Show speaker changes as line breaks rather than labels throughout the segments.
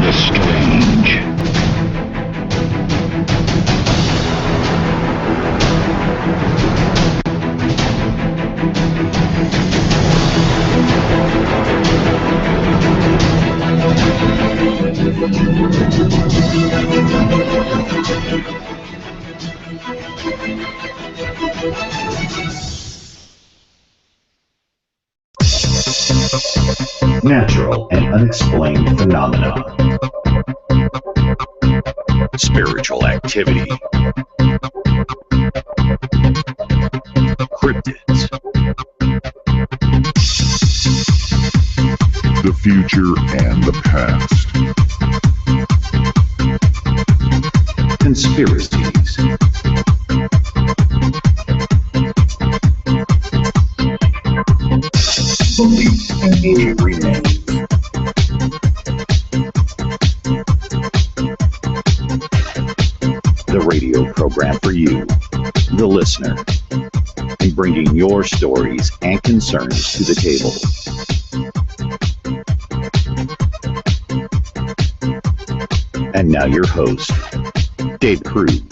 The strange. Natural and unexplained phenomena. Spiritual activity. Cryptids.
The future and the past.
Conspiracies. Beliefs and ancient remains. The radio program for you, the listener, and bringing your stories and concerns to the table. And now your host, Dave Cruz.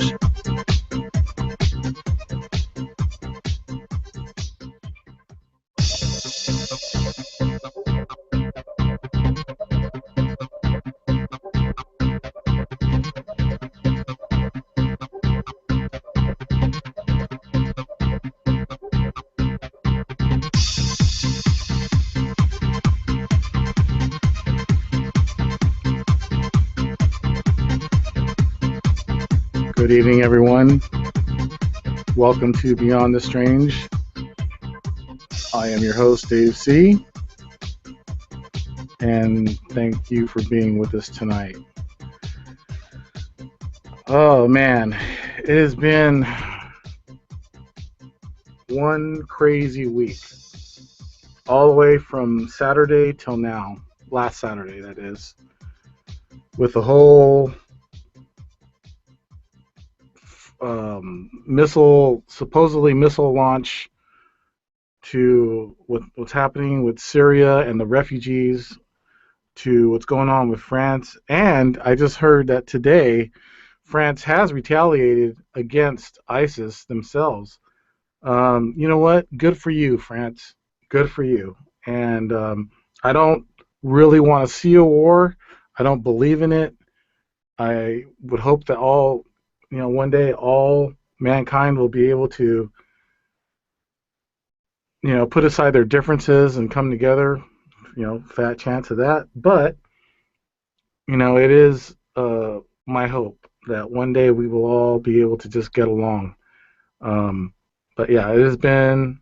Good evening, everyone. Welcome to Beyond the Strange. I am your host, Dave C. And thank you for being with us tonight. Oh, man. It has been one crazy week. All the way from Saturday till now. Last Saturday, that is. With the whole supposedly missile launch to what's happening with Syria and the refugees, to what's going on with France. And I just heard that today France has retaliated against ISIS themselves. You know what? Good for you, France. Good for you. And I don't really want to see a war. I don't believe in it. I would hope that one day all mankind will be able to, put aside their differences and come together. Fat chance of that. But, it is my hope that one day we will all be able to just get along. But yeah, it has been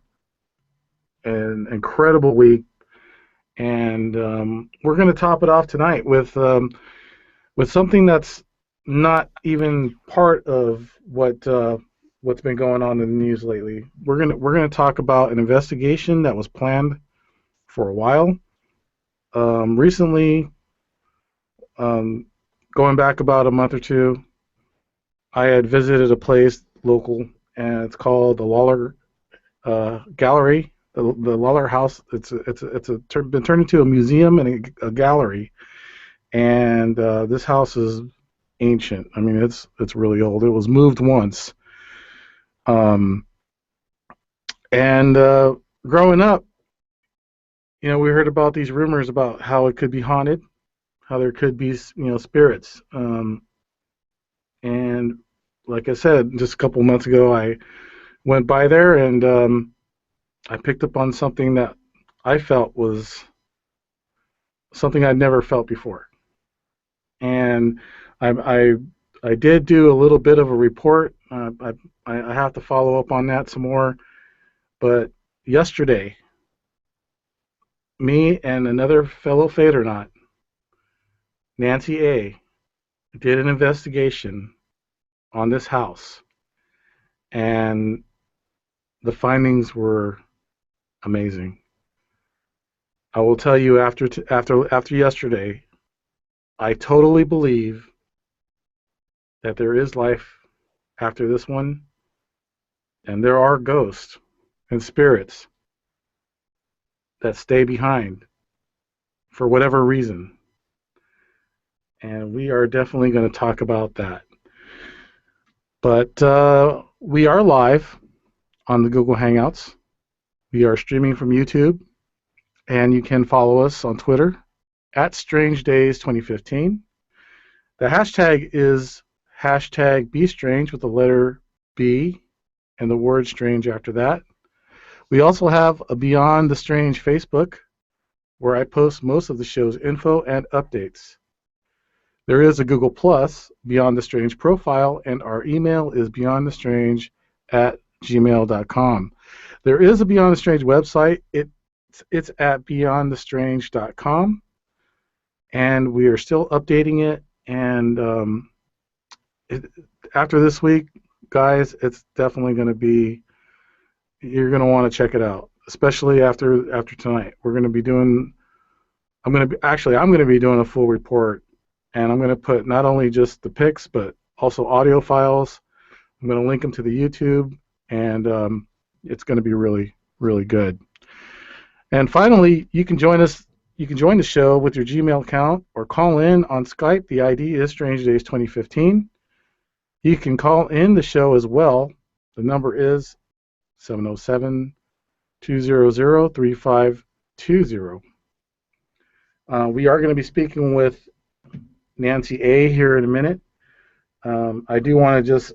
an incredible week. And we're going to top it off tonight with something that's not even part of what's been going on in the news lately. We're gonna talk about an investigation that was planned for a while. Recently, going back about a month or two, I had visited a place local, and it's called the Lawler Gallery, the Lawler House. It's been turned into a museum and a gallery, and this house is ancient. I mean, it's really old. It was moved once. And growing up, we heard about these rumors about how it could be haunted, how there could be, spirits. And like I said, just a couple months ago, I went by there and I picked up on something that I felt was something I'd never felt before. And I did do a little bit of a report. I have to follow up on that some more. But yesterday, me and another fellow Fadernaut, Nancy A., did an investigation on this house. And the findings were amazing. I will tell you, after yesterday, I totally believe that there is life after this one, and there are ghosts and spirits that stay behind for whatever reason. and we are definitely going to talk about that. But we are live on the Google Hangouts. We are streaming from YouTube, and you can follow us on Twitter at Strange Days 2015. The hashtag is hashtag BeStrange with the letter B and the word strange after that. We also have a Beyond the Strange Facebook, where I post most of the show's info and updates. There is a Google Plus Beyond the Strange profile, and our email is beyondthestrange@gmail.com. There is a Beyond the Strange website. It's at beyondthestrange.com, and we are still updating it. And after this week, guys, it's definitely going to be. You're going to want to check it out, especially after tonight. We're going to be doing. I'm going to be doing a full report, and I'm going to put not only just the pics but also audio files. I'm going to link them to the YouTube, and it's going to be really, really good. And finally, you can join us. You can join the show with your Gmail account or call in on Skype. The ID is Strange Days 2015. You can call in the show as well. The number is 707-200-3520. We are going to be speaking with Nancy A. here in a minute. I do want to just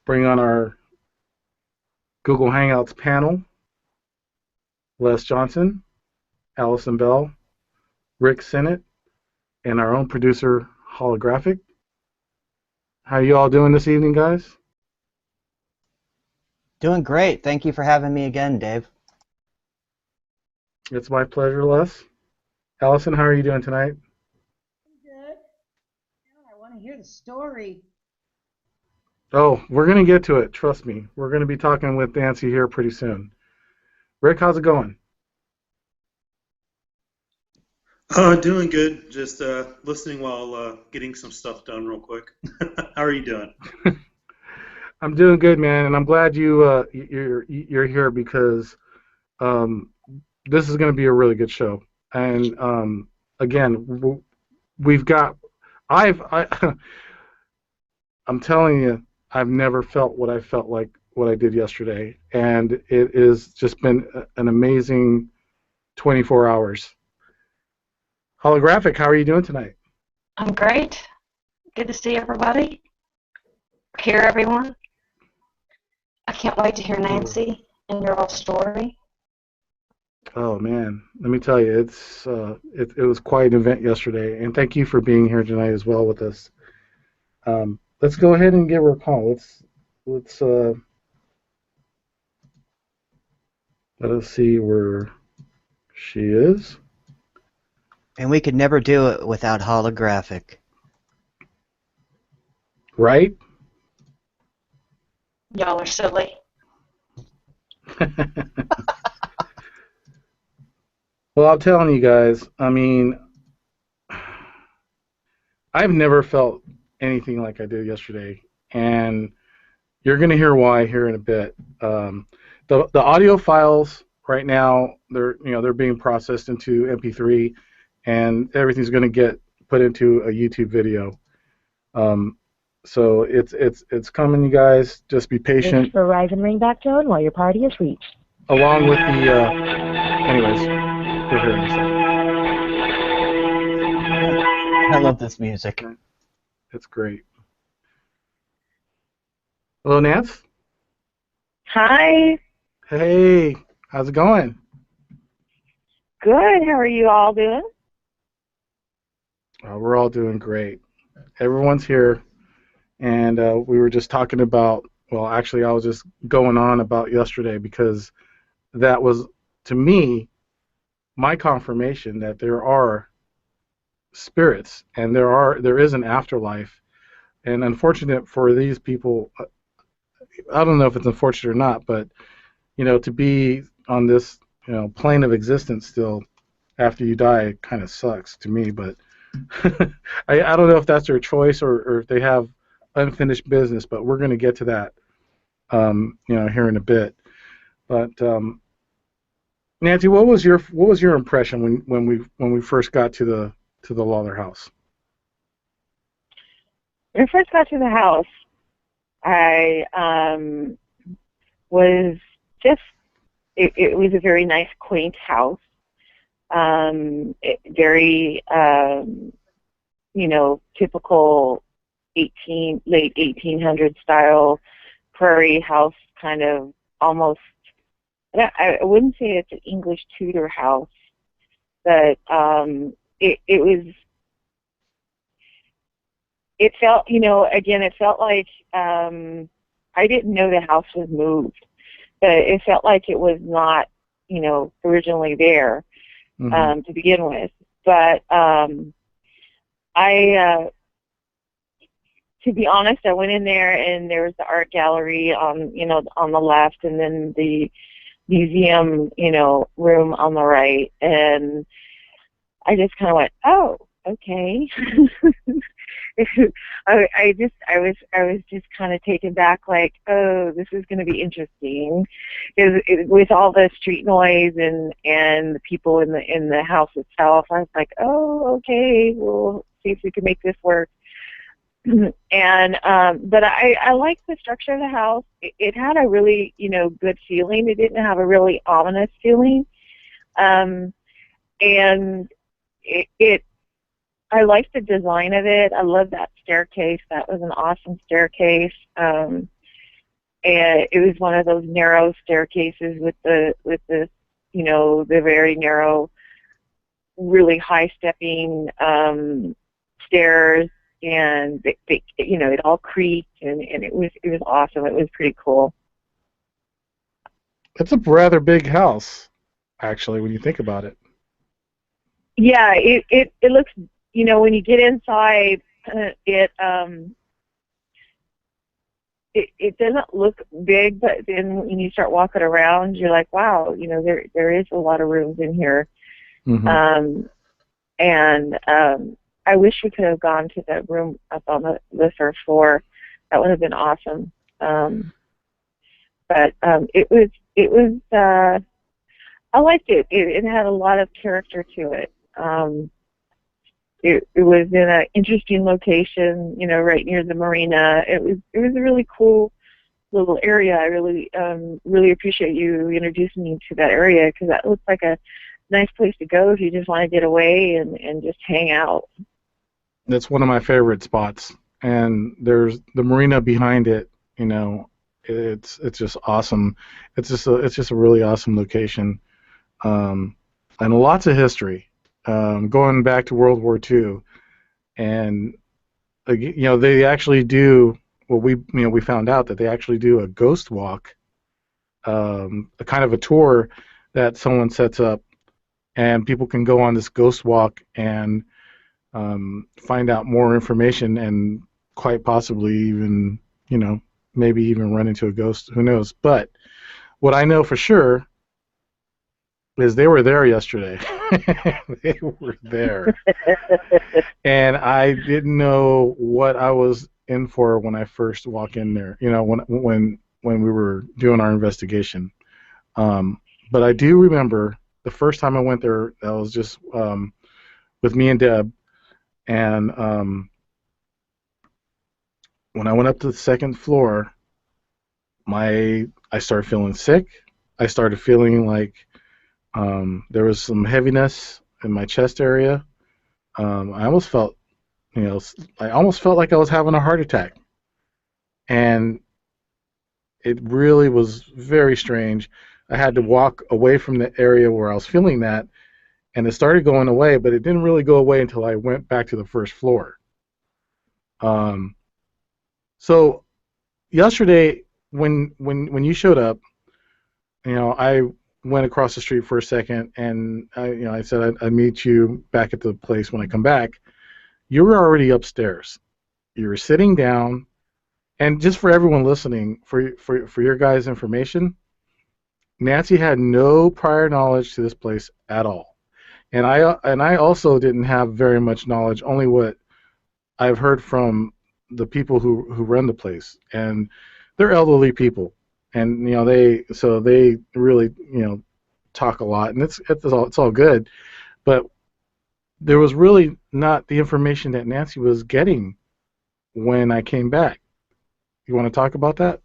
bring on our Google Hangouts panel. Les Johnson, Allison Bell, Rick Sennett, and our own producer, Holographic. How you all doing this evening, guys?
Doing great. Thank you for having me again, Dave.
It's my pleasure, Les. Allison, how are you doing tonight?
Good. Now I want to hear the story.
Oh, we're going to get to it. Trust me. We're going to be talking with Nancy here pretty soon. Rick, how's it going?
Doing good. Just listening while getting some stuff done real quick. How are you doing?
I'm doing good, man, and I'm glad you're here because this is going to be a really good show. And again, we've got I'm telling you, I've never felt what I felt like what I did yesterday, and it has just been an amazing 24 hours. Holographic, how are you doing tonight?
I'm great. Good to see everybody. Hear everyone. I can't wait to hear Nancy and your whole story.
Oh man, let me tell you, it was quite an event yesterday, and thank you for being here tonight as well with us. Let's go ahead and give her a call. Let's let us see where she is.
And we could never do it without Holographic.
Right?
Y'all are silly.
Well, I'm telling you guys, I mean, I've never felt anything like I did yesterday, and you're going to hear why here in a bit. The audio files right now, they're being processed into MP3, and everything's going to get put into a YouTube video. So it's coming, you guys. Just be patient.
Thanks for Verizon ringback tone while your party is reached.
Along with the, anyways, we'll hear in a second.
I love this music.
It's great. Hello, Nance.
Hi.
Hey, how's it going?
Good. How are you all doing?
We're all doing great. Everyone's here, and we were just talking about, well, actually, I was just going on about yesterday because that was, to me, my confirmation that there are spirits and there is an afterlife. And unfortunate for these people, I don't know if it's unfortunate or not, but to be on this plane of existence still after you die, it kind of sucks to me. But I don't know if that's their choice or if they have unfinished business. But we're going to get to that, here in a bit. But Nancy, what was your impression when we first got to the Lawler House?
when I first got to the house, I was just, it was a very nice, quaint house. Very, typical late 1800 style prairie house, kind of almost, I wouldn't say it's an English Tudor house, but it felt, again, it felt like I didn't know the house was moved, but it felt like it was not, originally there to begin with. But to be honest, I went in there and there was the art gallery on the left, and then the museum, room on the right, and I just kind of went, oh, okay. I was just kind of taken back, like, oh, this is going to be interesting, with all the street noise and the people in the house itself. I was like, oh, okay, we'll see if we can make this work. And but I liked the structure of the house. It had a really good feeling. It didn't have a really ominous feeling, and I liked the design of it. I love that staircase. That was an awesome staircase. And it was one of those narrow staircases with the the very narrow, really high stepping stairs, and it all creaked, and it was awesome. It was pretty cool.
It's a rather big house, actually, when you think about it.
Yeah, it looks, when you get inside, it doesn't look big, but then when you start walking around, you're like, wow, there is a lot of rooms in here. I wish we could have gone to that room up on the third floor. That would have been awesome. But it was I liked it. It had a lot of character to it. It was in an interesting location, right near the marina. It was a really cool little area. I really appreciate you introducing me to that area, because that looks like a nice place to go if you just want to get away and just hang out.
That's one of my favorite spots, and there's the marina behind it. It's just awesome. It's just a really awesome location, and lots of history, going back to World War II, and they actually do. Well, we found out that they actually do a ghost walk, a kind of a tour that someone sets up, and people can go on this ghost walk and find out more information, and quite possibly even, maybe even run into a ghost. Who knows? But what I know for sure is they were there yesterday. They were there. And I didn't know what I was in for when I first walked in there, when we were doing our investigation. But I do remember the first time I went there, that was just with me and Deb. And when I went up to the second floor, I started feeling sick. I started feeling like there was some heaviness in my chest area. I almost felt, like I was having a heart attack. And it really was very strange. I had to walk away from the area where I was feeling that, and it started going away, but it didn't really go away until I went back to the first floor. So yesterday, when you showed up, I went across the street for a second, and I said I'd meet you back at the place when I come back. You were already upstairs. You were sitting down, and just for everyone listening, for your guys' information, Nancy had no prior knowledge to this place at all. And I also didn't have very much knowledge, only what I've heard from the people who run the place, and they're elderly people, and they really talk a lot, and it's all good, but there was really not the information that Nancy was getting when I came back. You want to talk about that?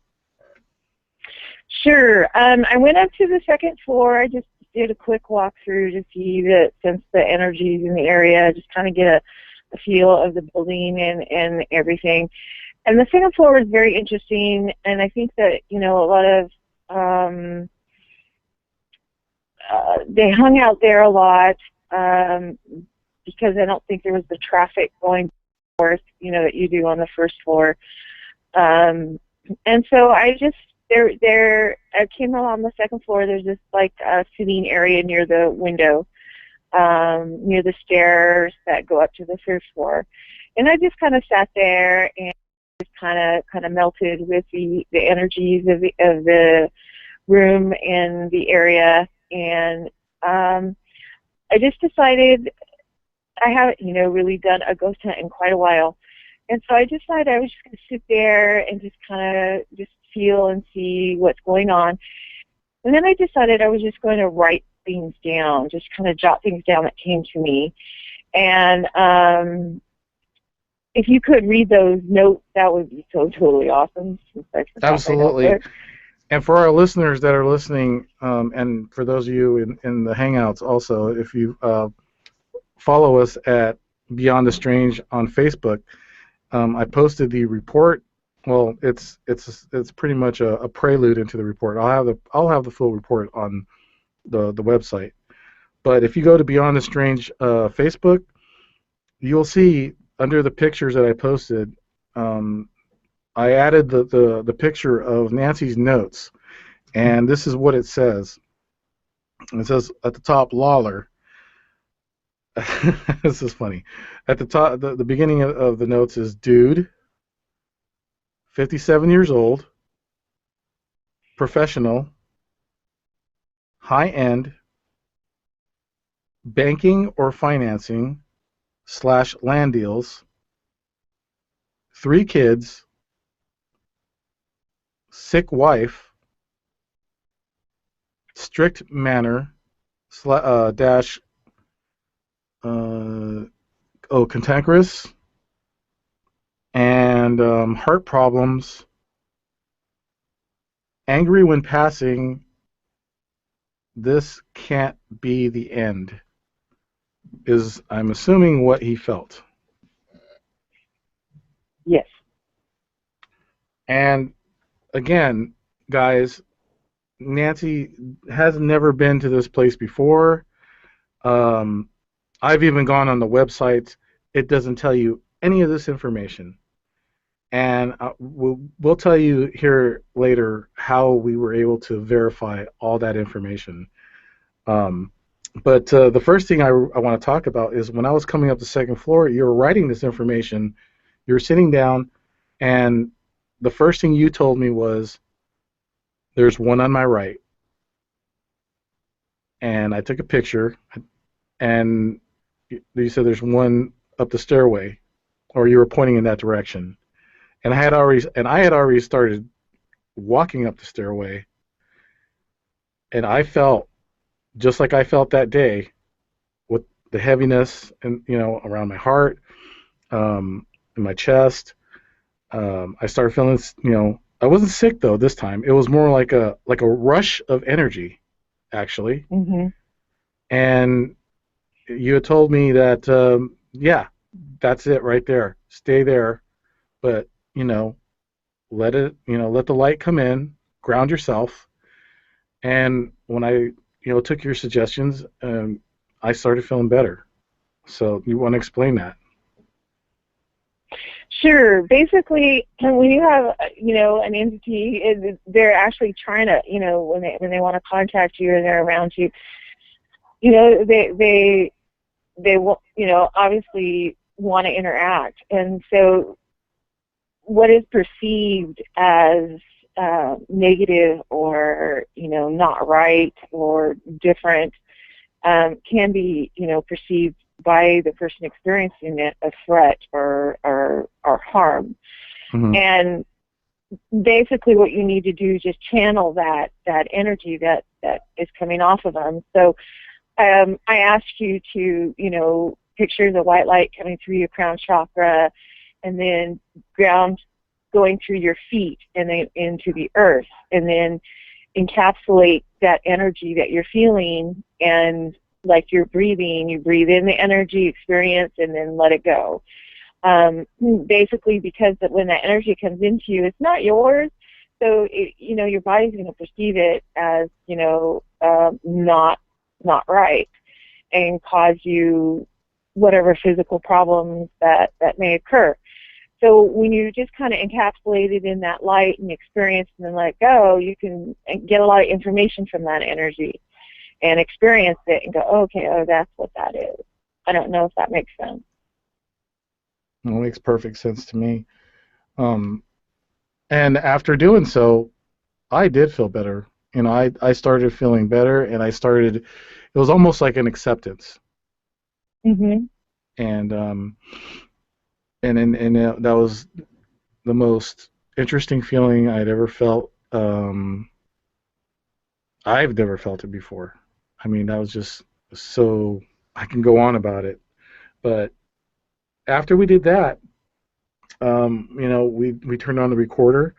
Sure. I went up to the second floor. I just did a quick walkthrough to see sense the energies in the area, just kind of get a feel of the building and everything. And the second floor was very interesting, and I think that, a lot of, they hung out there a lot because I don't think there was the traffic going forth, that you do on the first floor. And so I came along the second floor. There's this like sitting area near the window, near the stairs that go up to the third floor, and I just kind of sat there and just kind of melted with the energies of the room and the area, and I just decided I haven't really done a ghost hunt in quite a while, and so I decided I was just going to sit there and just kind of just feel and see what's going on. And then I decided I was just going to write things down, just kind of jot things down that came to me. And if you could read those notes, that would be so totally awesome.
Absolutely. And for our listeners that are listening, and for those of you in the Hangouts also, if you follow us at Beyond the Strange on Facebook, I posted the report. Well, it's pretty much a prelude into the report. I'll have the full report on the website. But if you go to Beyond the Strange Facebook, you'll see under the pictures that I posted, I added the picture of Nancy's notes, and this is what it says. It says at the top, Lawler. This is funny. At the top, the beginning of the notes is dude. 57 years old, professional, high-end, banking or financing / land deals, 3 kids, sick wife, strict manner dash cantankerous, and heart problems, angry when passing, this can't be the end, is, I'm assuming, what he felt.
Yes.
And again, guys, Nancy has never been to this place before. I've even gone on the website. It doesn't tell you any of this information. And we'll tell you here later how we were able to verify all that information. But the first thing I want to talk about is when I was coming up the second floor, you were writing this information, you were sitting down, and the first thing you told me was, there's one on my right. And I took a picture, and you said there's one up the stairway, or you were pointing in that direction. And I had already started walking up the stairway, and I felt just like I felt that day, with the heaviness and around my heart, in my chest. I started feeling, I wasn't sick though this time. It was more like a rush of energy, actually.
Mm-hmm.
And you had told me that, yeah, that's it right there. Stay there, but let the light come in, ground yourself. And when I took your suggestions, I started feeling better. So you want to explain that?
Sure. Basically, when you have an entity, they're actually trying to when they want to contact you and they're around you, they will obviously want to interact, and so what is perceived as negative or not right or different can be perceived by the person experiencing it a threat or harm.
Mm-hmm.
And basically what you need to do is just channel that energy that is coming off of them. So I asked you to picture the white light coming through your crown chakra and then ground going through your feet and then into the earth, and then encapsulate that energy that you're feeling, and like you're breathing, you breathe in the energy experience and then let it go. Basically, because when that energy comes into you, it's not yours, so your body's going to perceive it as not right, and cause you whatever physical problems that may occur. So when you just kind of encapsulate it in that light and experience and then let it go, you can get a lot of information from that energy and experience it and go, okay, that's what that is. I don't know if that makes sense.
It makes perfect sense to me. And after doing so, I did feel better. I started feeling better, and it was almost like an acceptance.
Mm-hmm.
And that was the most interesting feeling I'd ever felt. I've never felt it before. I mean, that was just so, I can go on about it. But after we did that, we turned on the recorder.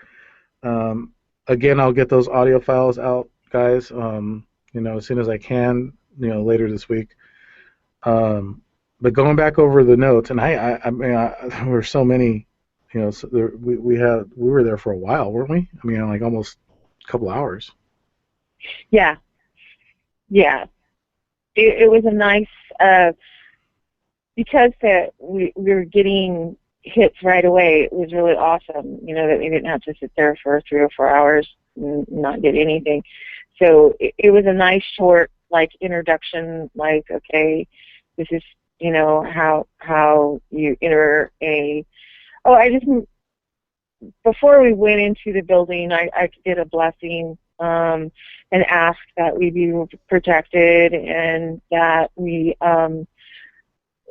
Again, I'll get those audio files out, guys, as soon as I can, later this week. But going back over the notes, and there were so many, so we were there for a while, weren't we? I mean, like almost a couple hours.
Yeah. It was a nice, because that we were getting hits right away. It was really awesome, that we didn't have to sit there for 3 or 4 hours and not get anything. So it was a nice short, like, introduction, like, okay, this is how you enter before we went into the building, I did a blessing and asked that we be protected and that we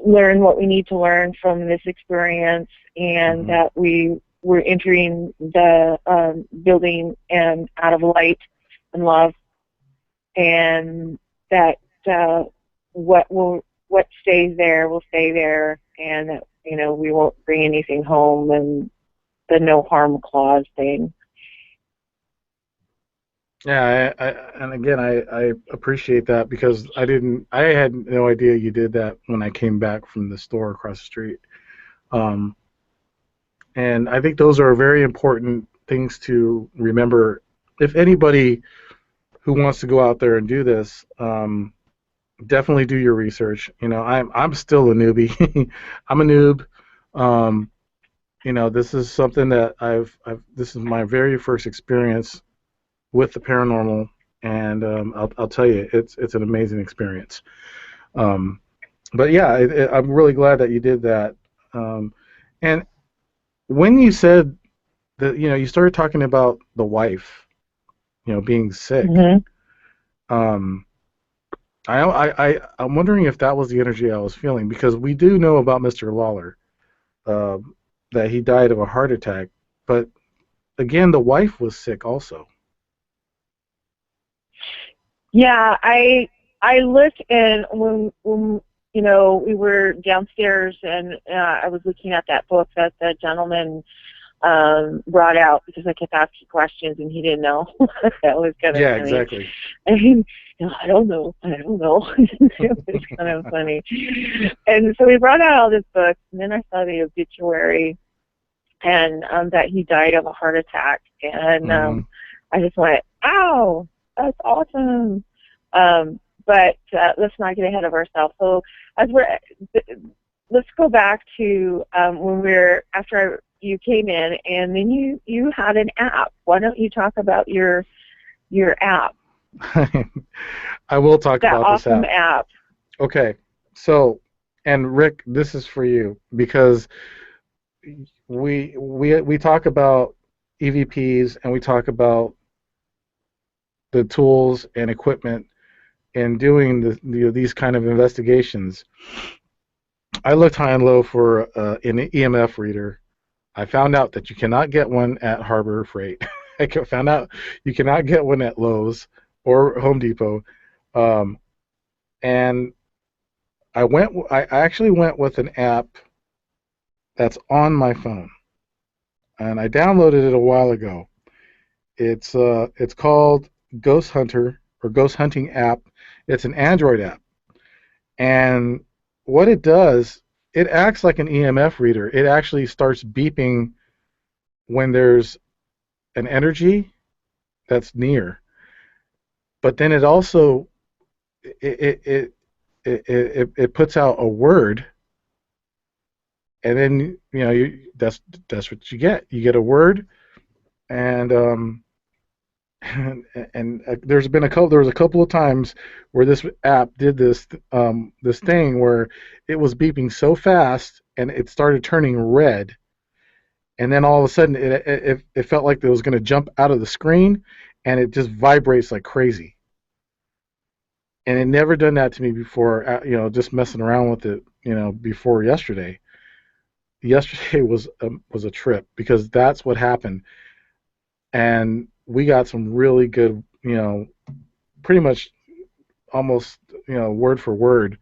learn what we need to learn from this experience, and that we were entering the building and out of light and love, and that what stays there will stay there, and that we won't bring anything home, and the no harm clause thing.
Yeah, and again, I appreciate that, because I had no idea you did that when I came back from the store across the street. And I think those are very important things to remember. If anybody who wants to go out there and do this, definitely do your research. I'm still a newbie. I'm a noob. This is something that this is my very first experience with the paranormal, and I'll tell you, it's an amazing experience. But yeah, I'm really glad that you did that. And when you said that, you started talking about the wife, being sick. I'm wondering if that was the energy I was feeling, because we do know about Mr. Lawler, that he died of a heart attack, but again, the wife was sick also.
Yeah, I looked, and when we were downstairs, and I was looking at that book that the gentleman brought out, because I kept asking questions and he didn't know. That was kind of funny.
Exactly.
And I don't know. It was kind of funny. And so he brought out all this books, and then I saw the obituary, and that he died of a heart attack, and I just went, "Ow, that's awesome." But let's not get ahead of ourselves. So let's go back to after you came in, and then you had an app. Why don't you talk about your app?
I will talk
that
about this
awesome app.
Okay, so, and Rick, this is for you, because we talk about EVPs, and we talk about the tools and equipment in doing these kind of investigations. I looked high and low for an EMF reader. I found out that you cannot get one at Harbor Freight. I found out you cannot get one at Lowe's or Home Depot. And I actually went with an app that's on my phone, and I downloaded it a while ago. It's called Ghost Hunter or Ghost Hunting app. It's an Android app, and what it does, it acts like an EMF reader. It actually starts beeping when there's an energy that's near, but then it also it puts out a word, and then that's what you get. You get a word, and there was a couple of times where this app did this thing where it was beeping so fast and it started turning red, and then all of a sudden it felt like it was going to jump out of the screen, and it just vibrates like crazy. And it never done that to me before, just messing around with it, before yesterday. Yesterday was a trip, because that's what happened. And we got some really good, pretty much almost, word for word.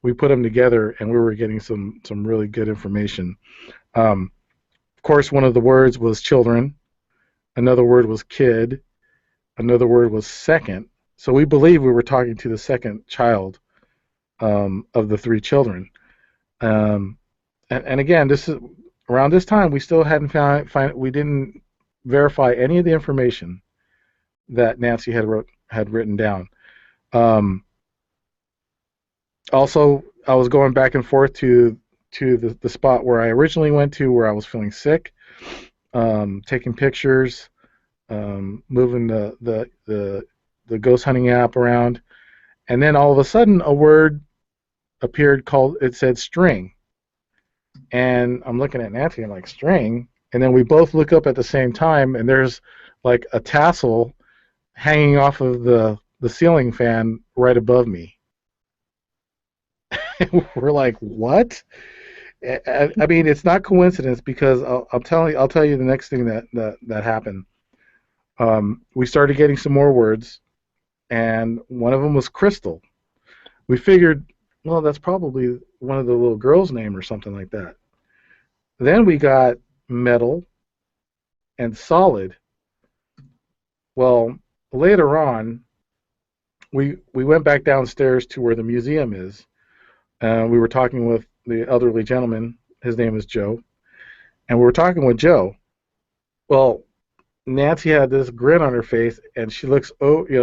We put them together, and we were getting some really good information. Of course, one of the words was children. Another word was kid. Another word was second. So we believe we were talking to the second child of the three children. And again, this is around this time we still hadn't we didn't verify any of the information that Nancy had written down. Also, I was going back and forth to the spot where I originally went to, where I was feeling sick, taking pictures, moving the ghost hunting app around, and then all of a sudden a word appeared it said string, and I'm looking at Nancy and I'm like, string? And then we both look up at the same time, and there's like a tassel hanging off of the ceiling fan right above me. We're like, what? I mean, it's not coincidence, because I'll tell you the next thing that happened. We started getting some more words, and one of them was crystal. We figured, well, that's probably one of the little girls' name or something like that. Then we got metal and solid. Well, later on, we went back downstairs to where the museum is. We were talking with the elderly gentleman. His name is Joe. And we were talking with Joe. Well, Nancy had this grin on her face, and she looks,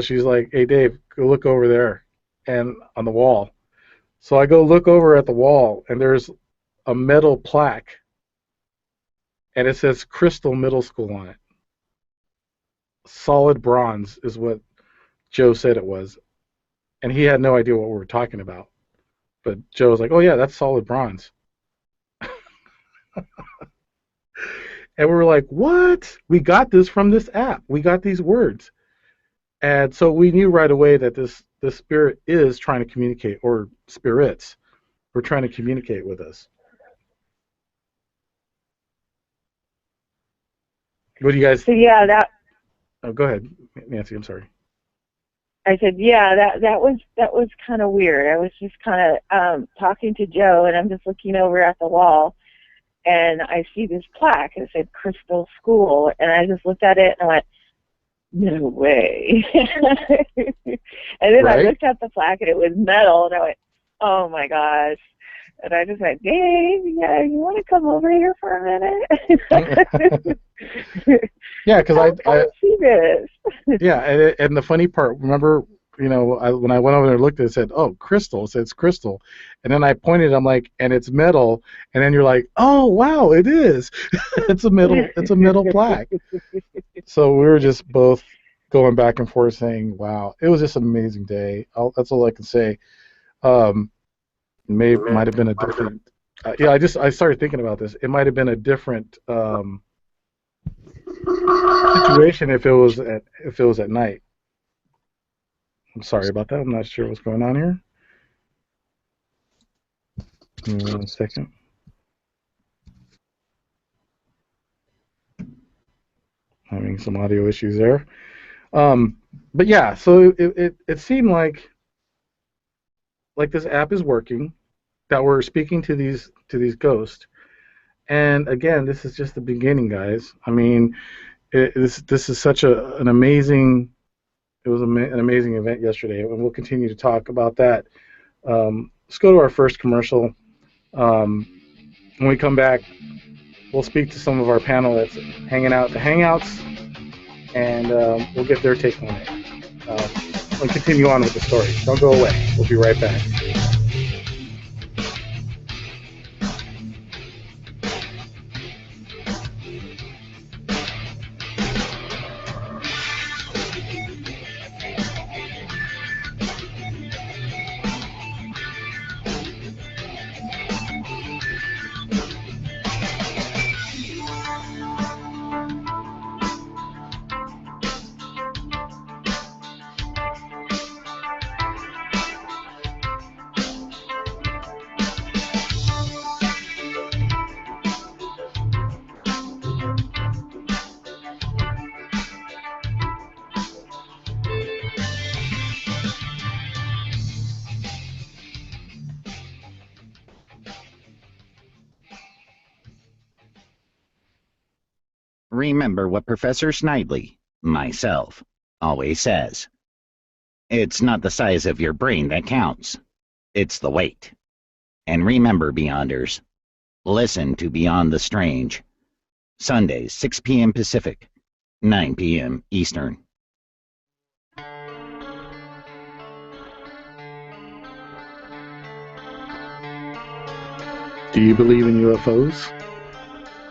she's like, hey, Dave, go look over there and on the wall. So I go look over at the wall, and there's a metal plaque, and it says Crystal Middle School on it. Solid bronze is what Joe said it was. And he had no idea what we were talking about. But Joe was like, oh, yeah, that's solid bronze. And we were like, what? We got this from this app. We got these words. And so we knew right away that this spirit is trying to communicate, or spirits were trying to communicate with us. What do you guys...
So yeah,
Oh, go ahead, Nancy. I'm sorry.
I said, yeah, that was kind of weird. I was just kind of talking to Joe, and I'm just looking over at the wall, and I see this plaque. It said Crystal School, and I just looked at it, and I went, no way. And then
Right?
I looked at the plaque, and it was metal, and I went, oh, my gosh. And I just went, Dave, yeah, you want to come over here for a minute?
Yeah, because I
see this.
yeah, and the funny part, remember, when I went over there and looked at it, it said, oh, crystal. It says crystal. And then I pointed, I'm like, and it's metal. And then you're like, oh, wow, it is. It's a metal plaque. So we were just both going back and forth saying, wow, it was just an amazing day. That's all I can say. Might have been a different. I started thinking about this. It might have been a different situation if it was at night. I'm sorry about that. I'm not sure what's going on here. Give me 1 second. Having some audio issues there. But yeah, so it seemed like this app is working, that we're speaking to these ghosts, And again, this is just the beginning, guys. I mean, this is such an amazing. It was an amazing event yesterday, and we'll continue to talk about that. Let's go to our first commercial. When we come back, we'll speak to some of our panel that's hanging out at the Hangouts, and we'll get their take on it. We'll continue on with the story. Don't go away. We'll be right back.
Remember what Professor Snidely, myself, always says. It's not the size of your brain that counts. It's the weight. And remember, Beyonders, listen to Beyond the Strange. Sundays, 6 p.m. Pacific, 9 p.m. Eastern.
Do you believe in UFOs?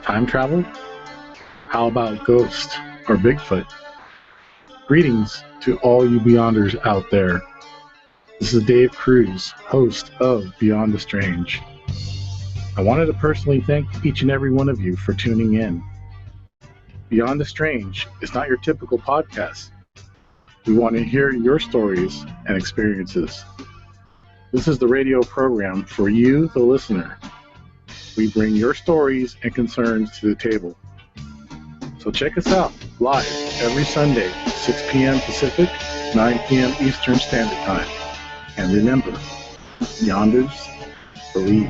Time travel? How about ghosts or Bigfoot? Greetings to all you Beyonders out there. This is Dave Cruz, host of Beyond the Strange. I wanted to personally thank each and every one of you for tuning in. Beyond the Strange is not your typical podcast. We want to hear your stories and experiences. This is the radio program for you, the listener. We bring your stories and concerns to the table. So check us out live every Sunday, 6 p.m. Pacific, 9 p.m. Eastern Standard Time. And remember, Beyonders believe.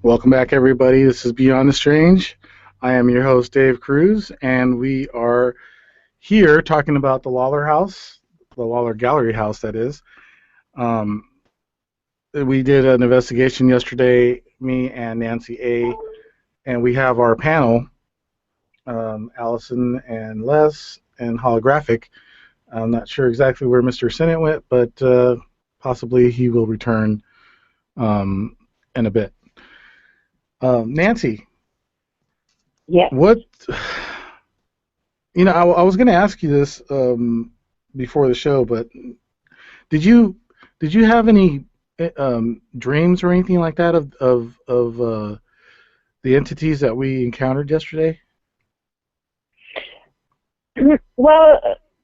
Welcome back, everybody. This is Beyond the Strange. I am your host, Dave Cruz, and we are here talking about the Lawler House, the Lawler Gallery house, that is. We did an investigation yesterday, me and Nancy A., and we have our panel, Allison and Les, and Holographic. I'm not sure exactly where Mr. Sennett went, but possibly he will return in a bit. Nancy.
Yeah.
What? You know, I was going to ask you this before the show, but did you have any dreams or anything like that of the entities that we encountered yesterday?
Well,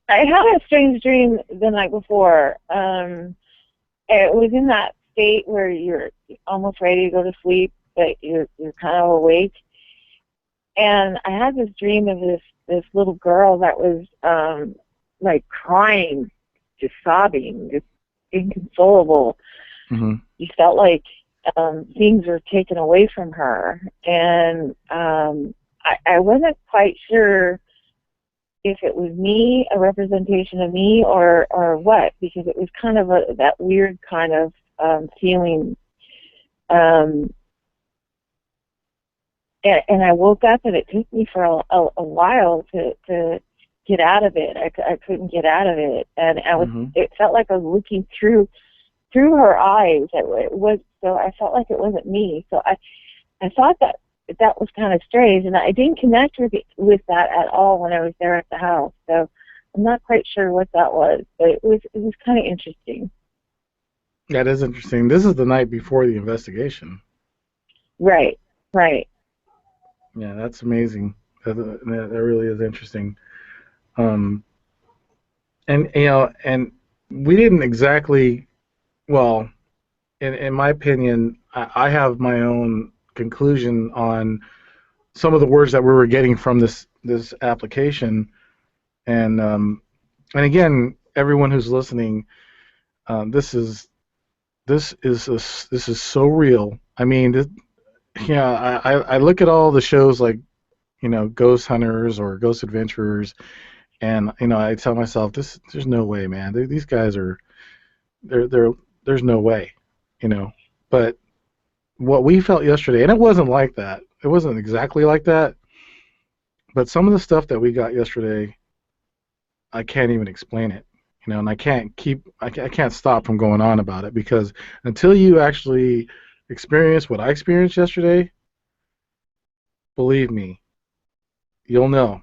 I had a strange dream the night before. It was in that state where you're almost ready to go to sleep, but you're kind of awake. And I had this dream of this little girl that was like crying, just sobbing, just inconsolable.
Mm-hmm.
You felt like things were taken away from her, and I wasn't quite sure if it was me, a representation of me, or what, because it was kind of that weird kind of feeling. And I woke up, and it took me for a while to get out of it. I couldn't get out of it, and I was.
Mm-hmm.
It felt like I was looking through her eyes. It was, so I felt like it wasn't me. So I thought that was kind of strange, and I didn't connect with that at all when I was there at the house. So I'm not quite sure what that was, but it was kind of interesting.
That is interesting. This is the night before the investigation.
Right.
Yeah, that's amazing. That really is interesting. And and we didn't exactly. Well, in my opinion, I have my own conclusion on some of the words that we were getting from this application, and again, everyone who's listening, this is so real. I mean, I look at all the shows like Ghost Hunters or Ghost Adventurers, and I tell myself there's no way, man. These guys are there's no way, But what we felt yesterday, and it wasn't like that. It wasn't exactly like that. But some of the stuff that we got yesterday, I can't even explain it, and I can't stop from going on about it, because until you actually experience what I experienced yesterday, believe me, you'll know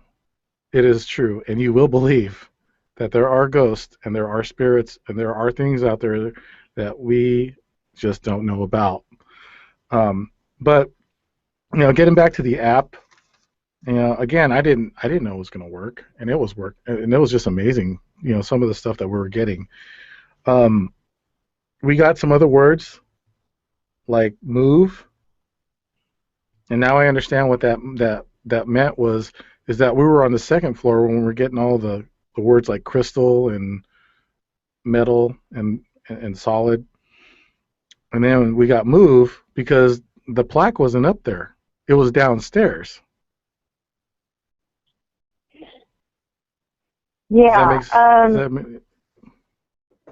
it is true, and you will believe that there are ghosts and there are spirits and there are things out there that we just don't know about. But getting back to the app, again, I didn't know it was going to work, and it was and it was just amazing. Some of the stuff that we were getting. We got some other words like move, and now I understand what that meant is that we were on the second floor when we were getting all the words like crystal and metal and solid, and then we got move because the plaque wasn't up there; it was downstairs.
Yeah.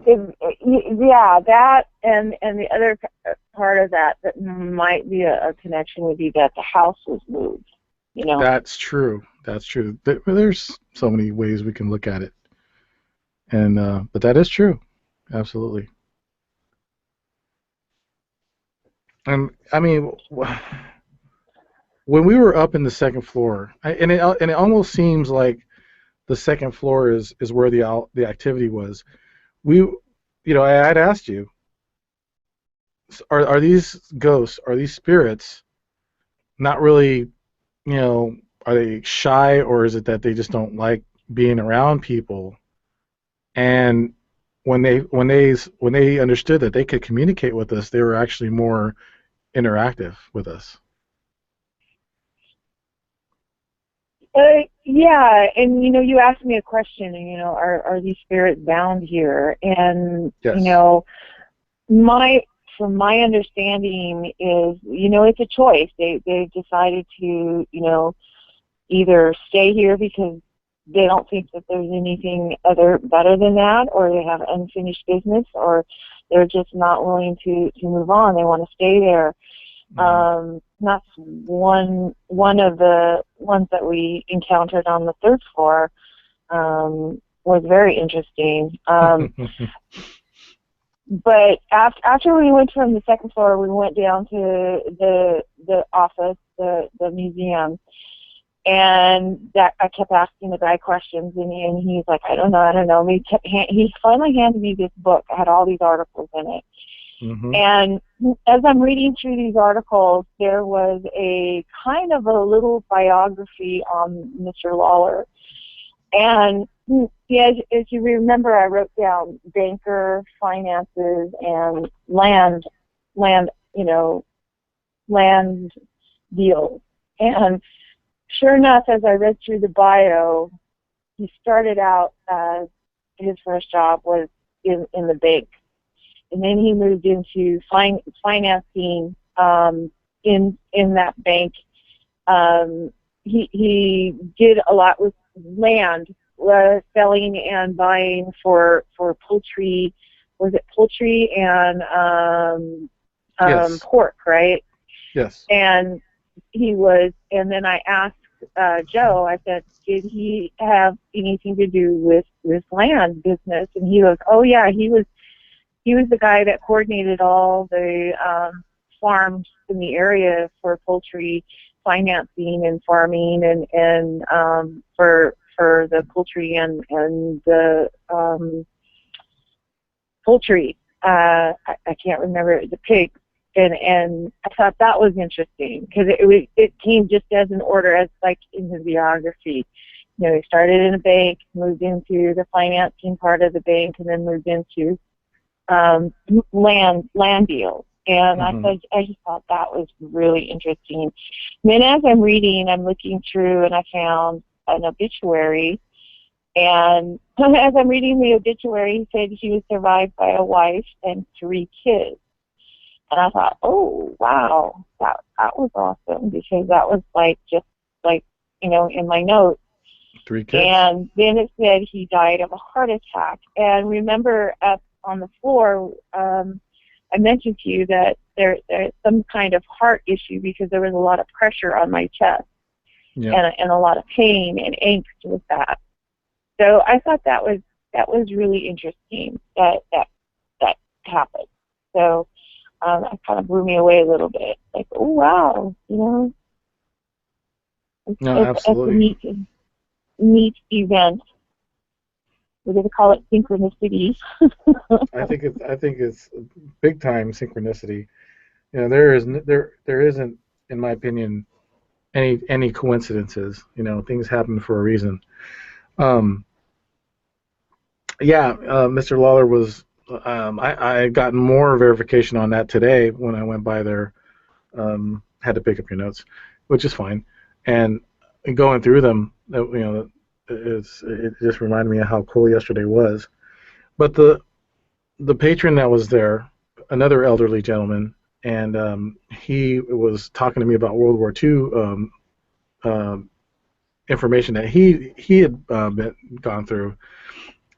Yeah, that and the other part of that might be a connection would be that the house was moved.
That's true. There's so many ways we can look at it, and but that is true, absolutely. And I mean, when we were up in the second floor, and it almost seems like the second floor is where the activity was. I had asked you, are these ghosts, are these spirits not really, are they shy, or is it that they just don't like being around people? And when they understood that they could communicate with us, they were actually more interactive with us.
Yeah, and you asked me a question, and are these spirits bound here? And
yes.
From my understanding is, it's a choice. They've decided to, either stay here because they don't think that there's anything better than that, or they have unfinished business, or they're just not willing to move on. They want to stay there.
Mm-hmm.
That's one of the ones that we encountered on the third floor was very interesting. But after we went from the second floor, we went down to the office, the museum, and that I kept asking the guy questions, and he's like, I don't know. He finally handed me this book. I had all these articles in it.
Mm-hmm.
And as I'm reading through these articles, there was a kind of a little biography on Mr. Lawler. And yeah, as you remember, I wrote down banker, finances, and land, land deals. And sure enough, as I read through the bio, he started out as his first job was in the bank, and then he moved into financing in that bank. He did a lot with land, selling and buying for poultry. Was it poultry and
Yes.
pork, right?
Yes.
And and then I asked Joe, I said, did he have anything to do with land business? And he goes, oh yeah, he was the guy that coordinated all the farms in the area for poultry financing and farming and for the poultry and the poultry. I can't remember the pig. And I thought that was interesting because it came just as an order, as like in his biography. You know, he started in a bank, moved into the financing part of the bank, and then moved into land deals. And I just thought that was really interesting. And then as I'm reading, I'm looking through, and I found an obituary. And as I'm reading the obituary, he said he was survived by a wife and 3 kids. And I thought, oh, wow, that was awesome, because that was just like, in my notes.
3 kids.
And then it said he died of a heart attack. And remember, up on the floor, I mentioned to you that there's some kind of heart issue because there was a lot of pressure on my chest, and a lot of pain and angst with that. So I thought that was really interesting that happened. So it kind of blew me away a little bit. Like, oh wow,
Absolutely.
It's a neat event. We're going to call it synchronicity.
I think it's big time synchronicity. There isn't, in my opinion, any coincidences. Things happen for a reason. Mr. Lawler was. I had gotten more verification on that today when I went by there. Had to pick up your notes, which is fine. And going through them, it just reminded me of how cool yesterday was. But the patron that was there, another elderly gentleman, and he was talking to me about World War II information that he had gone through,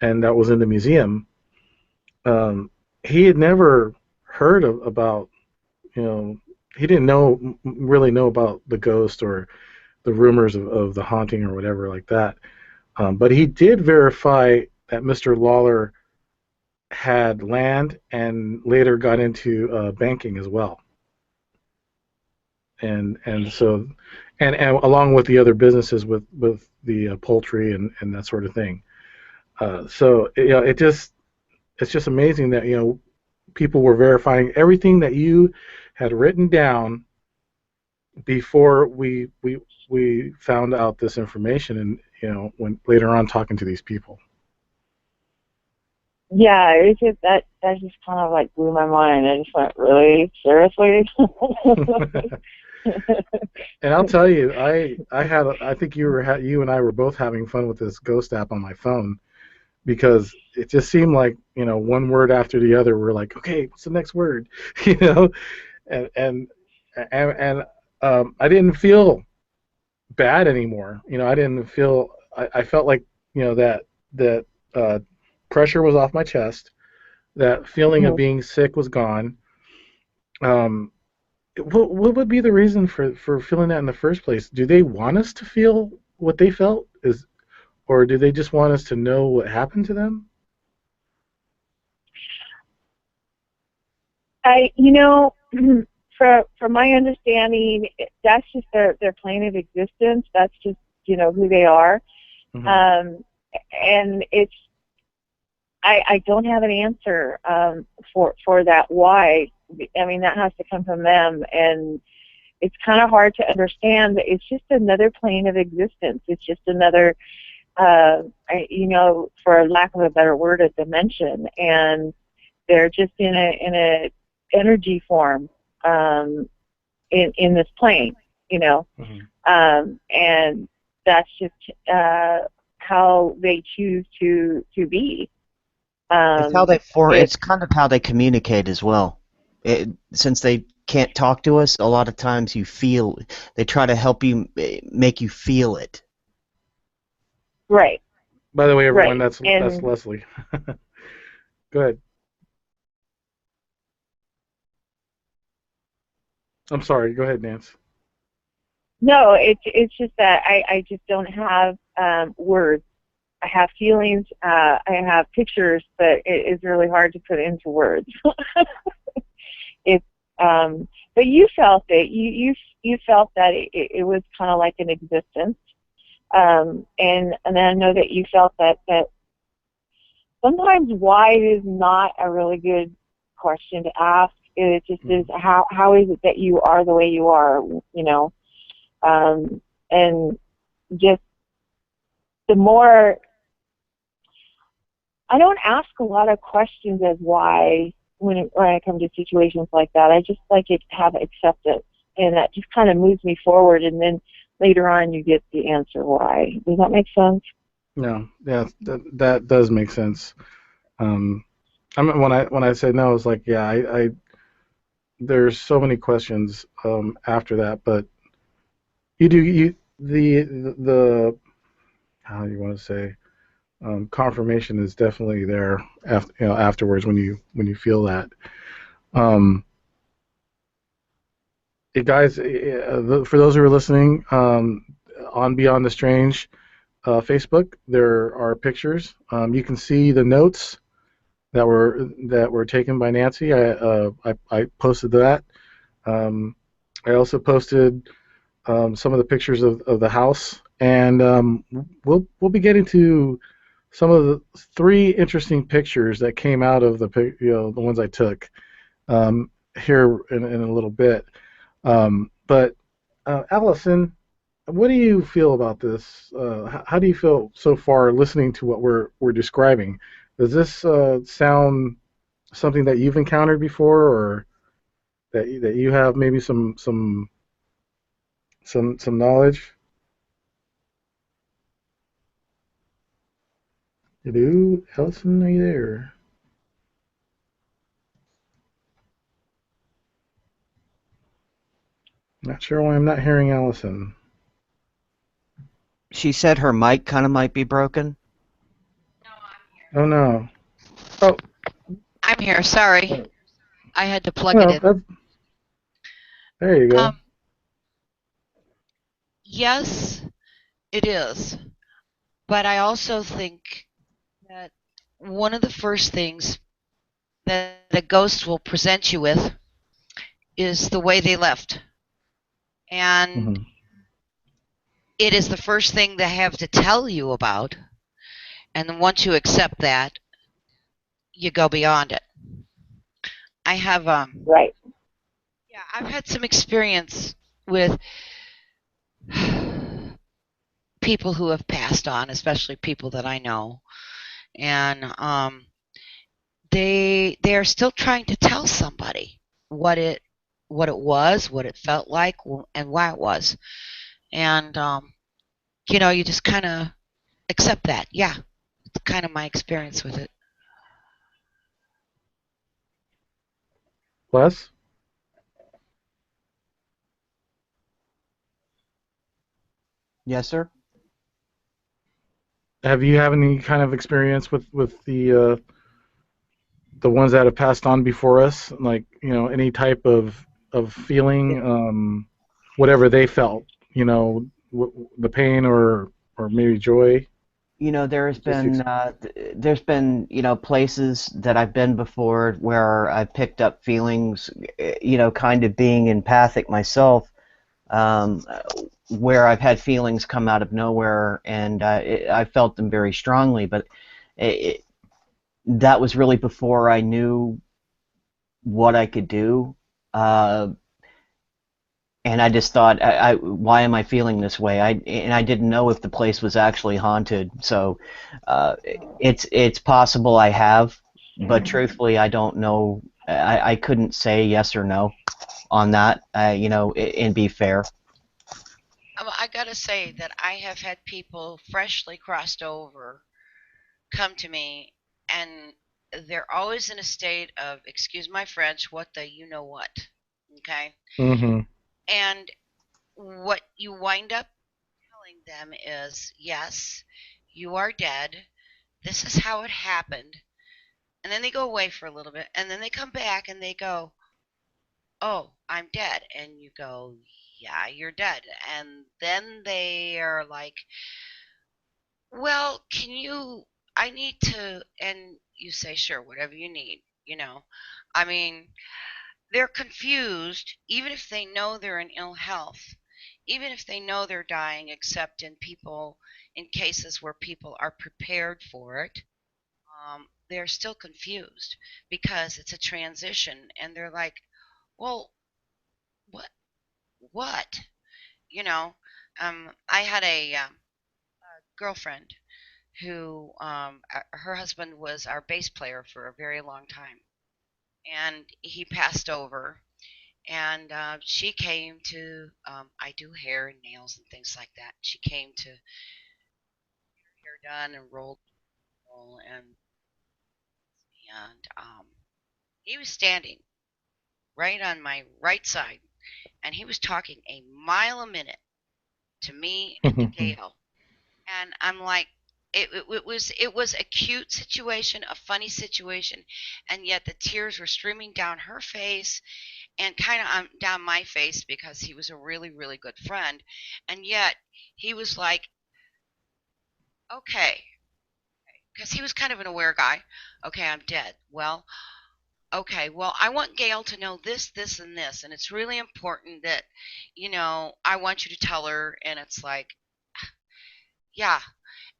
and that was in the museum. He had never heard about, he didn't really know about the ghost or the rumors of the haunting or whatever like that. But he did verify that Mr. Lawler had land and later got into banking as well. And so along with the other businesses with the poultry and that sort of thing. So it's just amazing that people were verifying everything that you had written down before we found out this information, and when later on talking to these people.
Yeah, it's just that just kind of like blew my mind. I just went, really, seriously?
And I'll tell you, I think you and I were both having fun with this ghost app on my phone, because it just seemed like one word after the other. We're like, okay, what's the next word? And I didn't feel bad anymore. I didn't feel. I felt like that pressure was off my chest. That feeling of being sick was gone. What would be the reason for feeling that in the first place? Do they want us to feel what they felt? Or do they just want us to know what happened to them?
From my understanding, that's just their plane of existence. That's just who they are.
Mm-hmm.
And I don't have an answer for that. Why? I mean, that has to come from them, and it's kind of hard to understand that it's just another plane of existence. It's just another for lack of a better word, a dimension, and they're just in a energy form in this plane, and that's just how they choose to be.
It's how they it's kind of how they communicate as well. Since they can't talk to us, a lot of times they try to help you, make you feel it.
Right.
By the way, everyone,
Right.
that's Leslie. Go ahead. I'm sorry. Go ahead, Nance.
No, it's just that I just don't have words. I have feelings. I have pictures, but it is really hard to put into words. But you felt it. You felt that it was kind of like an existence, and I know that you felt that sometimes why is not a really good question to ask. It just is how is it that you are the way you are, and just the more I don't ask a lot of questions as why when I come to situations like that. I just like it to have acceptance, and that just kind of moves me forward, and then later on you get the answer why. Does that make sense?
No, yeah, that does make sense. I mean, when I said no, it's like, yeah, I there's so many questions after that, but the how do you want to say, confirmation is definitely there afterwards when you feel that. Guys, for those who are listening, on Beyond the Strange Facebook, there are pictures. You can see the notes that were taken by Nancy. I posted that. I also posted some of the pictures of the house, and we'll be getting to some of the 3 interesting pictures that came out of the ones I took here in a little bit. But Allison, what do you feel about this? How do you feel so far listening to what we're describing? Does this sound something that you've encountered before, or that you have maybe some knowledge? Hello, Allison, are you there? Not sure why I'm not hearing Allison.
She said her mic kind of might be broken.
Oh no. Oh.
I'm here. Sorry, I had to plug
Well,
it in.
There you go.
Yes, it is. But I also think that one of the first things that a ghost will present you with is the way they left. And it is the first thing they have to tell you about. And then once you accept that, you go beyond it. I have
right.
Yeah, I've had some experience with people who have passed on, especially people that I know, and they are still trying to tell somebody what it was, what it felt like, and why it was, and you just kind of accept that. Yeah, it's kind of my experience with it.
Wes?
Yes, sir.
Have you have any kind of experience with the ones that have passed on before us, like any type of feeling, whatever they felt, the pain or maybe joy?
There's been places that I've been before where I've picked up feelings, kind of being empathic myself, where I've had feelings come out of nowhere, and I felt them very strongly, but that was really before I knew what I could do. And and I just thought, why am I feeling this way? And I didn't know if the place was actually haunted. So it's possible I have, but truthfully, I don't know. I couldn't say yes or no on that. And be fair.
I gotta say that I have had people freshly crossed over come to me, and they're always in a state of, excuse my French, what the you know what, okay?
Mm-hmm.
And what you wind up telling them is, yes, you are dead. This is how it happened. And then they go away for a little bit, and then they come back and they go, oh, I'm dead. And you go, yeah, you're dead. And then they are like, well, I need to, and you say, sure, whatever you need, I mean, they're confused, even if they know they're in ill health, even if they know they're dying, except in cases where people are prepared for it, they're still confused because it's a transition, and they're like, well, what, what, you know? I had a girlfriend who, her husband was our bass player for a very long time, and he passed over. And she came to, I do hair and nails and things like that. She came to get her hair done and and he was standing right on my right side, and he was talking a mile a minute to me and to Gail. And I'm like, it was a cute situation, a funny situation, and yet the tears were streaming down her face and kind of down my face because he was a really, really good friend. And yet he was like, okay, because he was kind of an aware guy. Okay, I'm dead. Well, okay, well, I want Gail to know this, this, and this. And it's really important that, I want you to tell her. And it's like, yeah.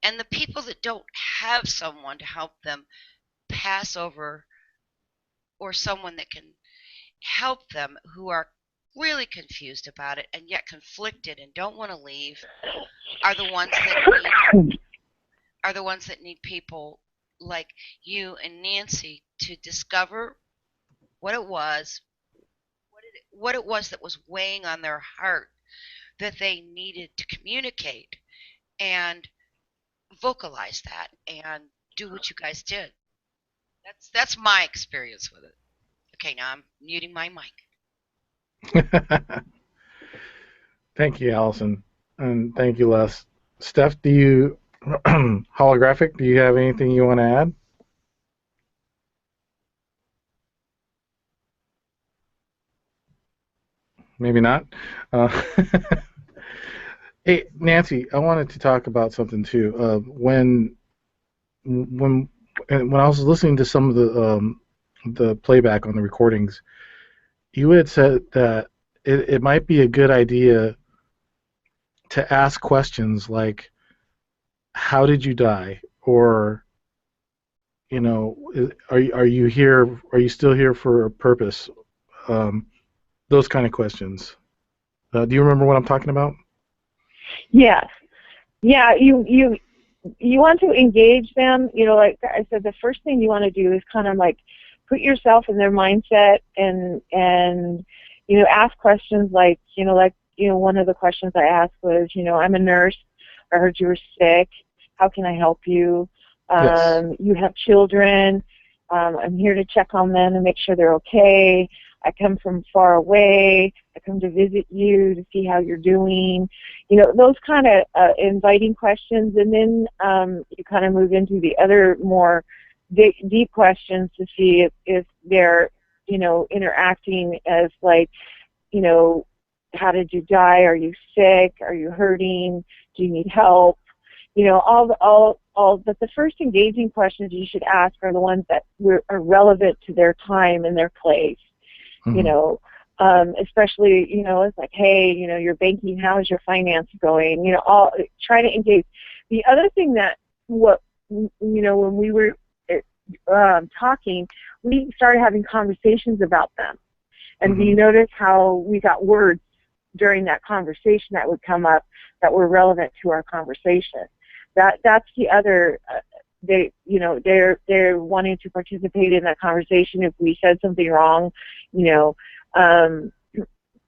And the people that don't have someone to help them pass over, or someone that can help them, who are really confused about it and yet conflicted and don't want to leave, are the ones that need people like you and Nancy to discover what it was, what it was that was weighing on their heart that they needed to communicate and vocalize that and do what you guys did. That's my experience with it. Okay, now I'm muting my mic.
Thank you, Allison, and thank you, Les. Steph, do you holographic? Do you have anything you want to add? Maybe not. Hey, Nancy, I wanted to talk about something too. When I was listening to some of the playback on the recordings, you had said that it might be a good idea to ask questions like, "How did you die?" or, are you here? Are you still here for a purpose? Those kind of questions. Do you remember what I'm talking about?
Yes. Yeah, you want to engage them, like I said, the first thing you want to do is kind of like put yourself in their mindset and ask questions like, one of the questions I asked was, I'm a nurse. I heard you were sick. How can I help you?
Yes.
You have children. I'm here to check on them and make sure they're okay. I come from far away. I come to visit you to see how you're doing. Those kind of inviting questions, and then you kind of move into the other more deep questions to see if they're, interacting as like, how did you die? Are you sick? Are you hurting? Do you need help? But the first engaging questions you should ask are the ones that are relevant to their time and their place. Especially, it's like, hey, your banking, how's your finance going? Try to engage. The other thing that when we were talking, we started having conversations about them. And do you notice how we got words during that conversation that would come up that were relevant to our conversation. That's the other. They're wanting to participate in that conversation. If we said something wrong,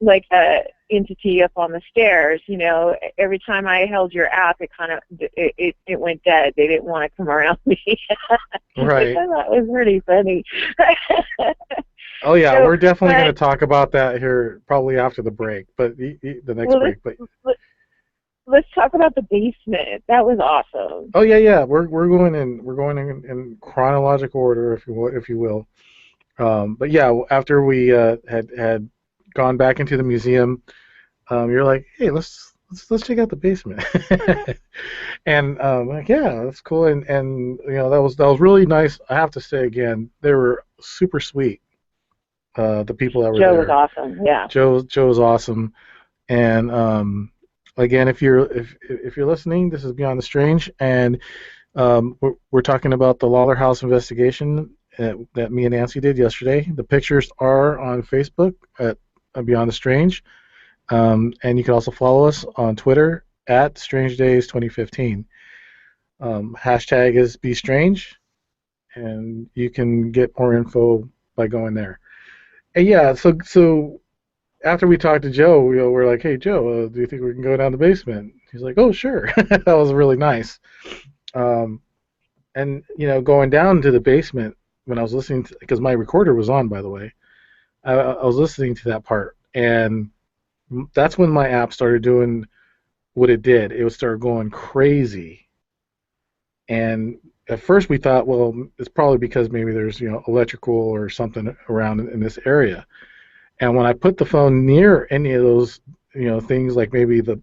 like a entity up on the stairs, every time I held your app, it went dead. They didn't want to come around me.
Right.
I thought it was pretty funny.
Oh yeah,
So,
we're definitely going to talk about that here probably after the break, but the next break. But
let's talk about the basement. That was awesome.
oh yeah, we're going in chronological order, if you will. But yeah, after we had gone back into the museum, you're like, hey, let's check out the basement. And like, yeah, that's cool. And that was really nice. I have to say again, they were super sweet. The people that were
Joe
there.
was awesome. Yeah.
Joe was awesome. And again, if you're listening, this is Beyond the Strange, and we're talking about the Lawler House investigation that me and Nancy did yesterday. The pictures are on Facebook at Beyond the Strange, and you can also follow us on Twitter at Strange Days 2015. Hashtag is Be Strange, and you can get more info by going there. And yeah, so after we talked to Joe, we're like, hey Joe, do you think we can go down the basement? He's like, oh sure. That was really nice. And going down to the basement when I was listening to, because my recorder was on, by the way, I was listening to that part, and that's when my app started doing what it did. It would start going crazy, and at first we thought, well, it's probably because maybe there's electrical or something around in this area. And when I put the phone near any of those things, like maybe the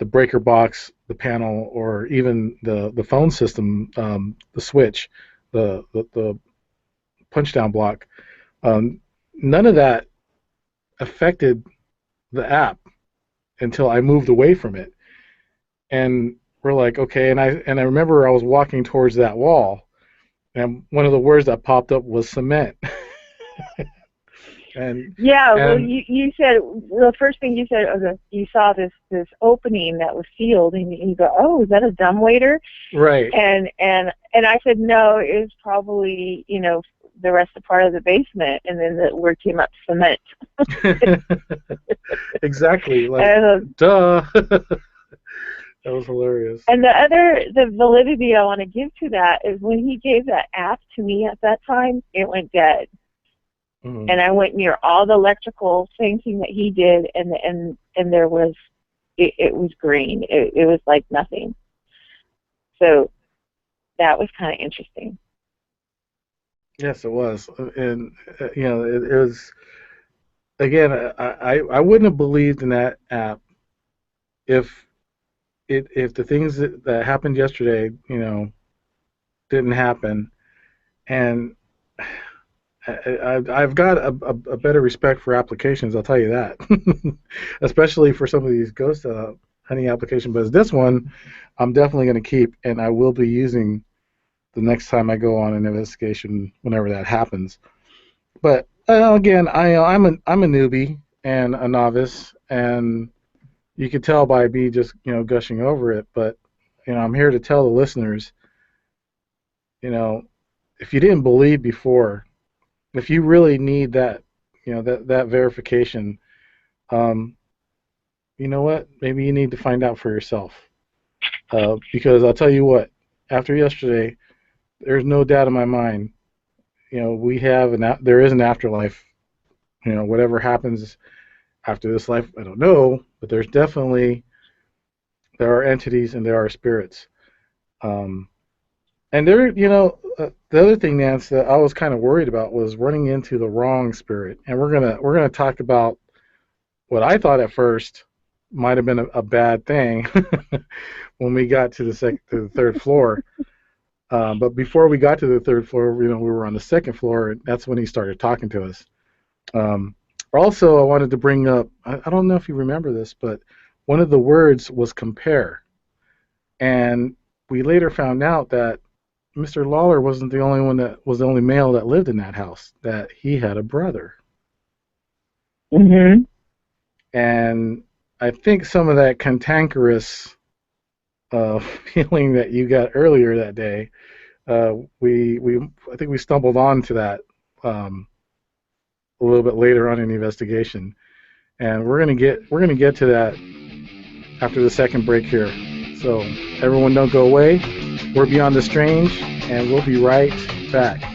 breaker box, the panel, or even the phone system, the switch, the punch down block, none of that affected the app until I moved away from it. And we're like, okay, and I remember I was walking towards that wall, and one of the words that popped up was cement.
Well, you said, the first thing you said was you saw this opening that was sealed, and you go, oh, is that a dumbwaiter?
Right.
And I said, no, it was probably the rest of the part of the basement, and then the word came up, cement.
Exactly. Like, duh. That was hilarious.
And the validity I want to give to that is when he gave that app to me at that time, it went dead. Mm-hmm. And I went near all the electrical thinking that he did, and there was, it was green. It was like nothing. So that was kind of interesting.
Yes, it was. And, it was, again, I wouldn't have believed in that app if the things that happened yesterday, didn't happen. And I've got a better respect for applications, I'll tell you that. Especially for some of these ghost hunting applications. But this one, I'm definitely going to keep, and I will be using the next time I go on an investigation, whenever that happens. But again, I'm a newbie and a novice, and you could tell by me just gushing over it. But I'm here to tell the listeners, if you didn't believe before, if you really need that, that verification, you know what? Maybe you need to find out for yourself. Because I'll tell you what, after yesterday, there's no doubt in my mind, there is an afterlife. Whatever happens after this life, I don't know, but there are entities and there are spirits. And there, the other thing, Nance, that I was kind of worried about was running into the wrong spirit. And we're gonna talk about what I thought at first might have been a bad thing when we got to the third floor. But before we got to the third floor, we were on the second floor, and that's when he started talking to us. Also, I wanted to bring up, I don't know if you remember this, but one of the words was compare. And we later found out that Mr. Lawler wasn't the only one that was the only male that lived in that house, that he had a brother.
Mm-hmm.
And I think some of that cantankerous feeling that you got earlier that day, I think we stumbled onto that a little bit later on in the investigation, and we're gonna get to that after the second break here. So everyone, don't go away. We're Beyond the Strange, and we'll be right back.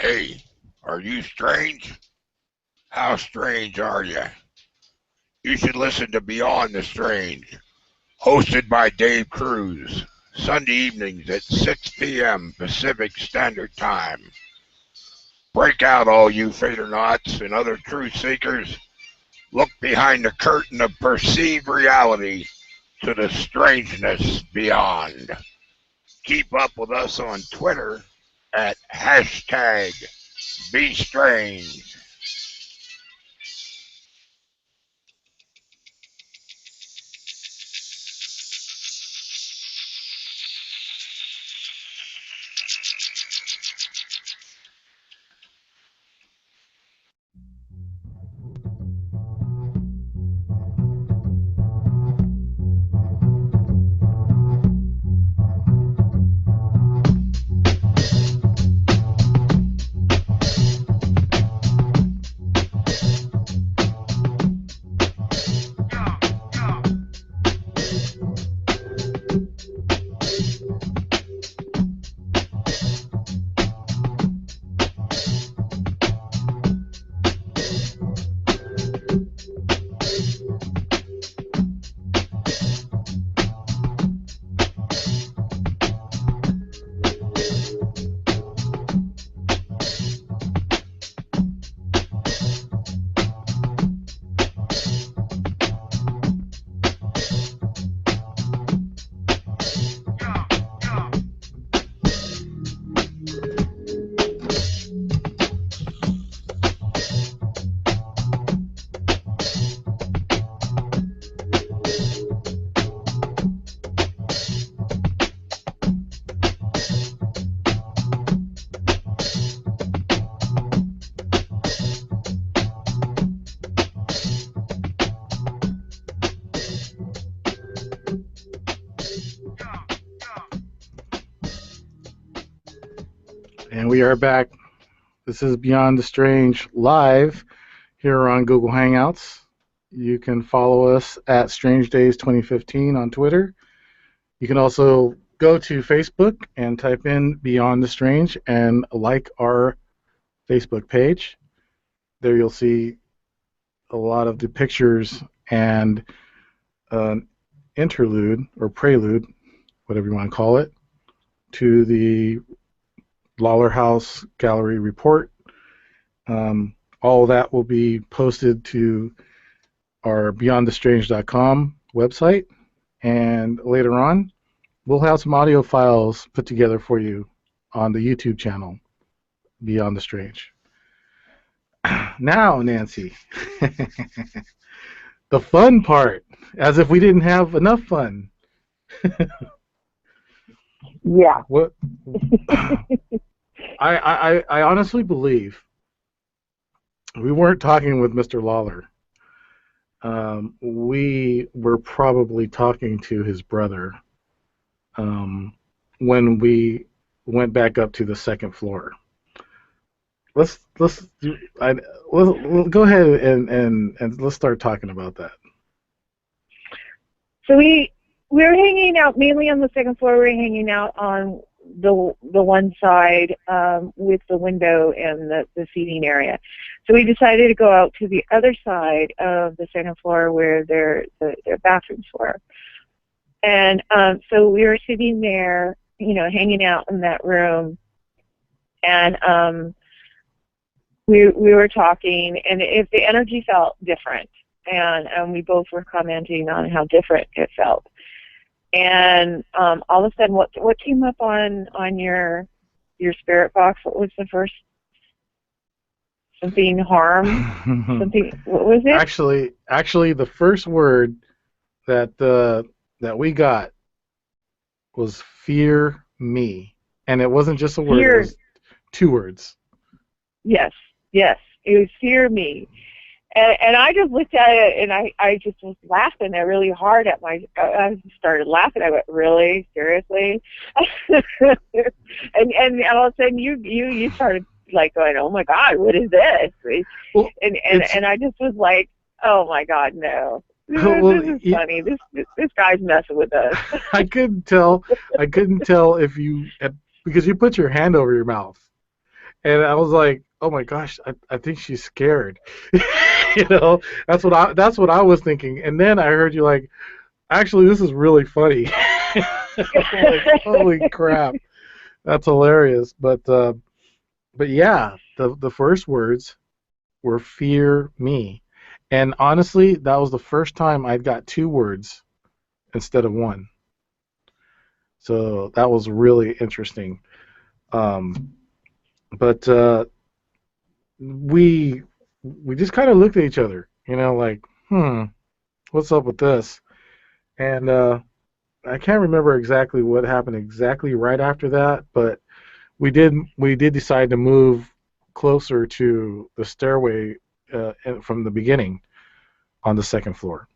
Hey, are you strange? How strange are you? You should listen to Beyond the Strange, hosted by Dave Cruz, Sunday evenings at 6 p.m. Pacific Standard Time. Break out, all you Fadernauts and other truth seekers. Look behind the curtain of perceived reality to the strangeness beyond. Keep up with us on Twitter at #BeStrange.
And we are back. This is Beyond the Strange live here on Google Hangouts. You can follow us at Strange Days 2015 on Twitter. You can also go to Facebook and type in Beyond the Strange and like our Facebook page. There you'll see a lot of the pictures and an interlude or prelude, whatever you want to call it, to the Lawler House Gallery report. All of that will be posted to our beyondthestrange.com website, and later on we'll have some audio files put together for you on the YouTube channel, Beyond the Strange. Now, Nancy, the fun part, as if we didn't have enough fun.
Yeah.
What? I honestly believe we weren't talking with Mr. Lawler. We were probably talking to his brother when we went back up to the second floor. let's go ahead and let's start talking about that.
So we were hanging out mainly on the second floor. We were hanging out on the one side with the window and the seating area. So we decided to go out to the other side of the second floor where their bathrooms were. And so we were sitting there, hanging out in that room, and we were talking, and if the energy felt different, and we both were commenting on how different it felt. And all of a sudden, what came up on your spirit box? What was the first? Something harm? Something? What was it?
Actually, the first word that we got was fear me, and it wasn't just a word; it was 2 words.
Yes, it was fear me. And I just looked at it, and I just was laughing really hard at I just started laughing. I went, really? Seriously? and all of a sudden you started like going, oh my God, what is this?
Well,
and I just was like, oh my God, no. This is funny. This guy's messing with us.
I couldn't tell if because you put your hand over your mouth. And I was like, oh my gosh, I think she's scared. That's what I was thinking. And then I heard you like, actually, this is really funny. Like, holy crap, that's hilarious. But yeah, the first words were fear me, and honestly, that was the first time I got 2 words instead of 1. So that was really interesting. But we just kind of looked at each other, like, what's up with this? And I can't remember exactly what happened exactly right after that, but we did decide to move closer to the stairway from the beginning on the second floor.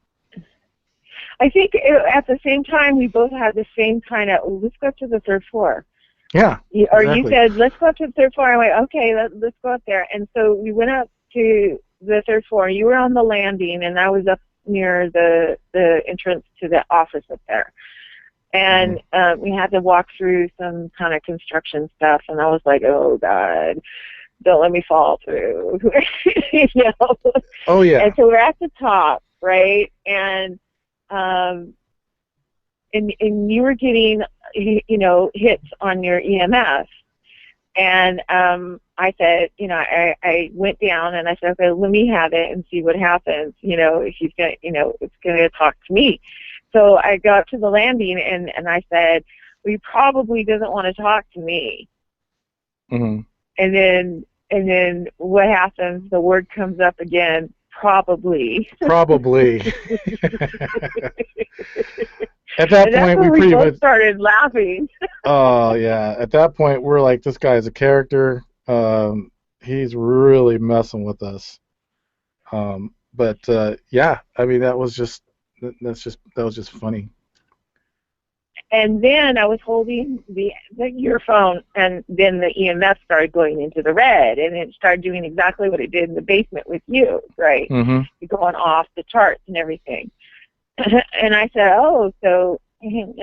I think at the same time we both had the same kind of, let's go up to the 3rd floor.
Yeah.
Or
exactly.
you said, let's go up to the 3rd floor. I went, okay, let's go up there. And so we went up to the 3rd floor. You were on the landing, and I was up near the entrance to the office up there. And we had to walk through some kind of construction stuff, and I was like, oh, God, don't let me fall through.
Oh, yeah.
And so we're at the top, right? And you were getting, hits on your EMF. And I said, I went down and I said, okay, let me have it and see what happens. If he's going to, it's going to talk to me. So I got up to the landing and I said, well, he probably doesn't want to talk to me.
Mm-hmm.
And then what happens? The word comes up again, probably.
Probably. At that point, we pretty much
started laughing.
Oh yeah! At that point, we're like, this guy's a character. He's really messing with us. But yeah, I mean, that was just funny.
And then I was holding the earphone, and then the EMF started going into the red, and it started doing exactly what it did in the basement with you, right?
Mm-hmm.
Going off the charts and everything. And I said, oh, so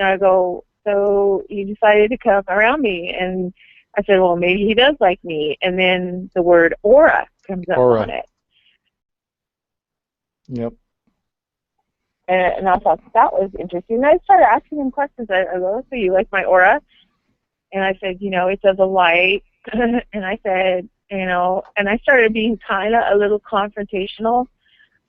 I go, so you decided to come around me. And I said, well, maybe he does like me. And then the word aura comes up on it.
Yep.
And I thought that was interesting. And I started asking him questions. I go, so you like my aura? And I said, it's of the light. And I said, and I started being kind of a little confrontational.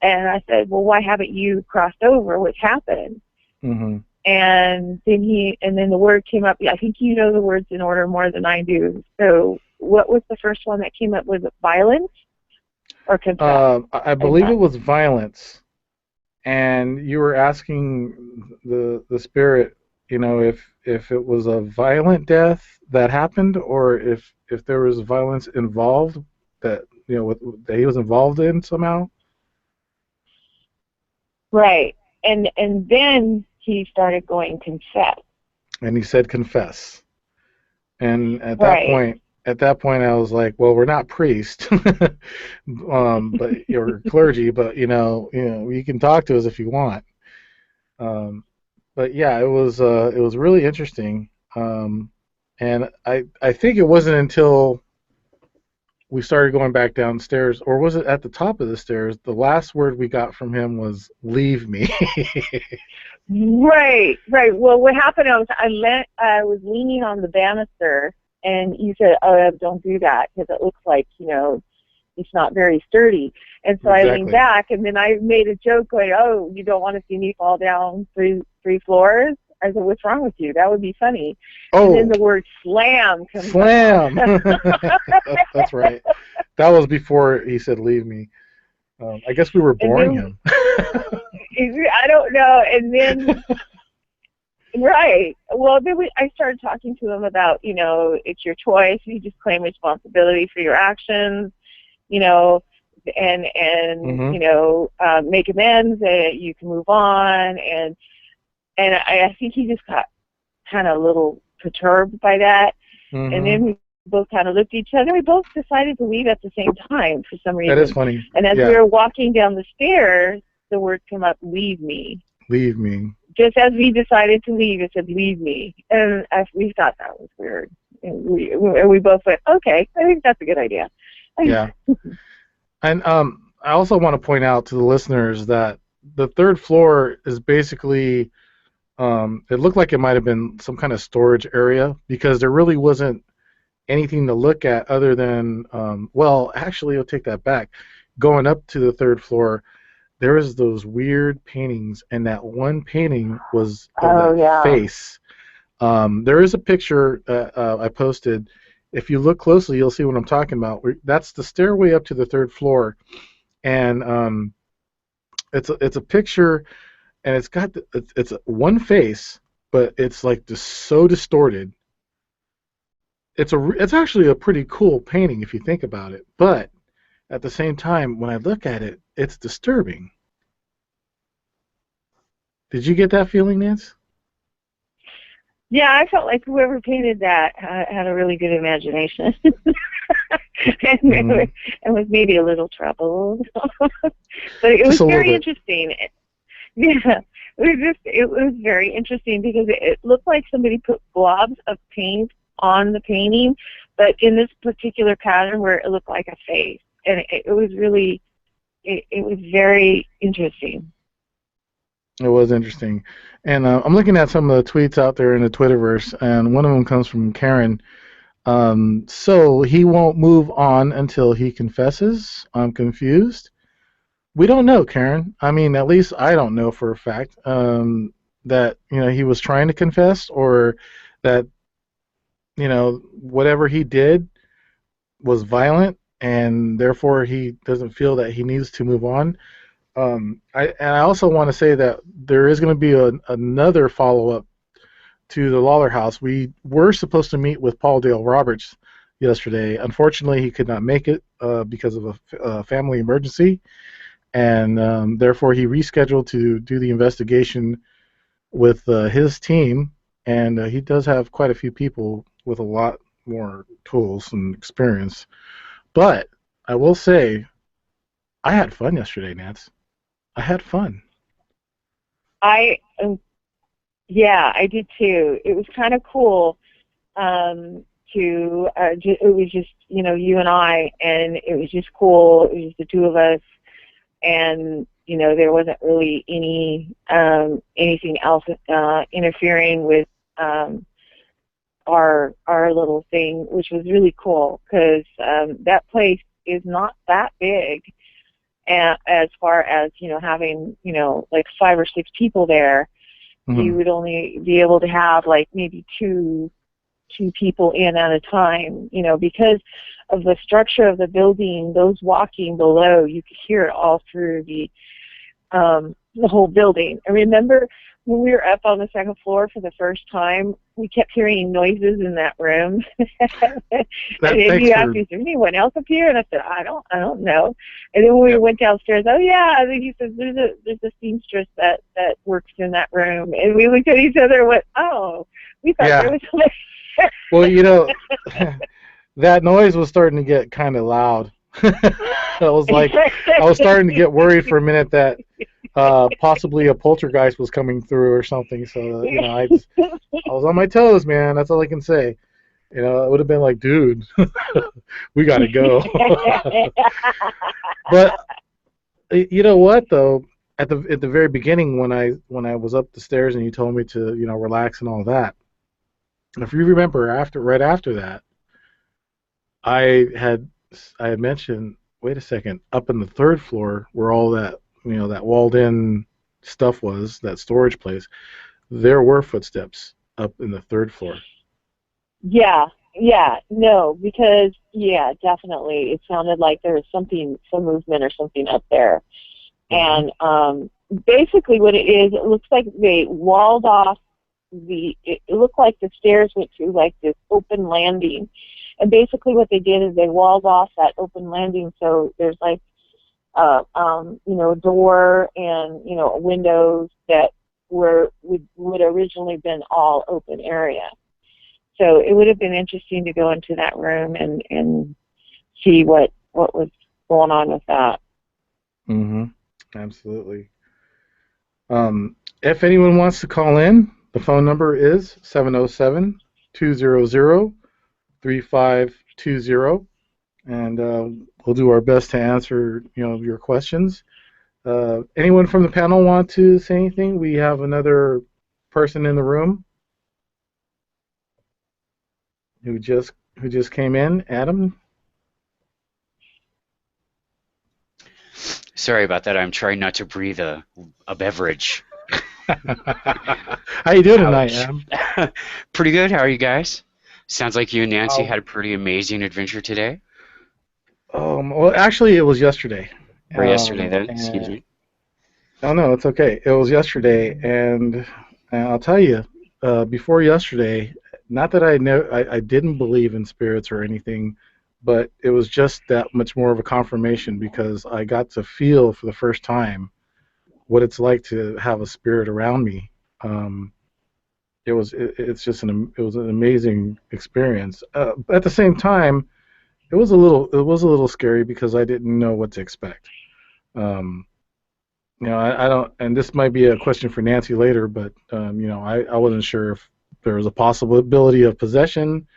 And I said, well, why haven't you crossed over? What's happened?
Mm-hmm.
And then the word came up. I think you know the words in order more than I do. So what was the first one that came up? Was it violence or confess?
I believe it was violence. And you were asking the spirit, if it was a violent death that happened, or if there was violence involved that that he was involved in somehow.
Right. And then he started going confess.
And he said confess. And at that point, at that point I was like, well, we're not priests, but you're clergy, but you can talk to us if you want. But yeah, it was really interesting. And I think it wasn't until we started going back downstairs, or was it at the top of the stairs? The last word we got from him was "leave me."
Right. Well, what happened was I was leaning on the banister, and you said, "Oh, don't do that because it looks like it's not very sturdy." And so I leaned back, and then I made a joke going, "Oh, you don't want to see me fall down three floors?" I said, "What's wrong with you? That would be funny."
Oh,
and then the word "slam" comes
slam. That's right. That was before he said "leave me." I guess we were boring him.
I don't know. And then, right. Well, then I started talking to him about, it's your choice. You just claim responsibility for your actions, and make amends. You can move on. And I think he just got kind of a little perturbed by that.
Mm-hmm.
And then we both kind of looked at each other. We both decided to leave at the same time for some reason.
That is funny.
And as we were walking down the stairs, the words come up, "leave me."
Leave me.
Just as we decided to leave, it said, "leave me." And we thought that was weird. And we both went, okay, I think that's a good idea.
Yeah. And I also want to point out to the listeners that the third floor is basically, it looked like it might have been some kind of storage area because there really wasn't anything to look at other than, well, actually, I'll take that back. Going up to the third floor, there was those weird paintings, and that one painting was of that face. There is a picture I posted. If you look closely, you'll see what I'm talking about. That's the stairway up to the third floor, and it's a picture, and it's got it's one face, but it's like so distorted. It's actually a pretty cool painting if you think about it, but at the same time, when I look at it, it's disturbing. Did you get that feeling, Nance?
Yeah, I felt like whoever painted that had a really good imagination. and was maybe a little troubled. But it was very interesting. Yeah, it was very interesting because it looked like somebody put globs of paint on the painting, but in this particular pattern where it looked like a face. And it was really, it was very interesting.
It was interesting. And I'm looking at some of the tweets out there in the Twitterverse, and one of them comes from Karen. So he won't move on until he confesses? I'm confused. We don't know, Karen. I mean, at least I don't know for a fact that he was trying to confess, or that whatever he did was violent, and therefore he doesn't feel that he needs to move on. I also want to say that there is going to be another follow-up to the Lawler House. We were supposed to meet with Paul Dale Roberts yesterday. Unfortunately, he could not make it because of a family emergency, and therefore he rescheduled to do the investigation with his team. And he does have quite a few people with a lot more tools and experience. But I will say, I had fun yesterday, Nance. I had fun.
I did too. It was kind of cool it was just, you and I, and it was just cool. It was just the two of us, and, there wasn't really anything else interfering with our little thing, which was really cool, because that place is not that big. And as far as, having, like 5 or 6 people there, you would only be able to have like maybe two people in at a time, because of the structure of the building. Those walking below, you could hear it all through the whole building. I remember when we were up on the second floor for the first time, we kept hearing noises in that room. And you asked me, is there anyone else up here? And I said, I don't know. And then when we went downstairs, oh yeah, and then he says, there's a seamstress that works in that room. And we looked at each other and went, oh, we thought there was somebody.
Well, that noise was starting to get kind of loud. I was starting to get worried for a minute that possibly a poltergeist was coming through or something. So I was on my toes, man. That's all I can say. It would have been like, dude, we gotta go. But you know what though? At the very beginning, when I was up the stairs and you told me to relax and all that, if you remember, right after that, I had mentioned, wait a second, up in the third floor where all that that walled in stuff was, that storage place, there were footsteps up in the third floor.
Yeah, no, because definitely, it sounded like there was some movement or something up there, and basically what it is, it looks like they walled off it looked like the stairs went through like this open landing, and basically what they did is they walled off that open landing, so there's like a door and windows that would originally been all open area. So it would have been interesting to go into that room and see what was going on with that.
Absolutely. If anyone wants to call in, the phone number is 707-200-3520, and we'll do our best to answer your questions. Anyone from the panel want to say anything? We have another person in the room who just came in. Adam?
Sorry about that. I'm trying not to breathe a beverage.
How you doing tonight, Adam?
Pretty good. How are you guys? Sounds like you and Nancy had a pretty amazing adventure today.
Well, actually, it was yesterday.
Or yesterday, then. Excuse me.
Oh, no, it's okay. It was yesterday, and I'll tell you, before yesterday, not that I didn't believe in spirits or anything, but it was just that much more of a confirmation because I got to feel for the first time what it's like to have a spirit around me. It was an amazing experience. At the same time, it was a little scary because I didn't know what to expect. I don't, and this might be a question for Nancy later, but I wasn't sure if there was a possibility of possession,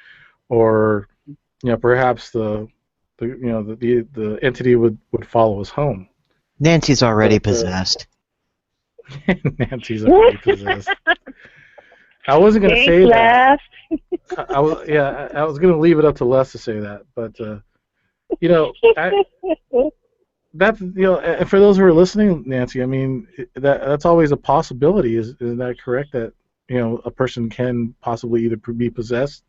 or perhaps the entity would follow us home.
Nancy's already possessed.
Nancy's already possessed. I wasn't going to say that. I was going to leave it up to Les to say that, but that's and for those who are listening, Nancy, I mean that's always a possibility. Isn't that correct? That a person can possibly either be possessed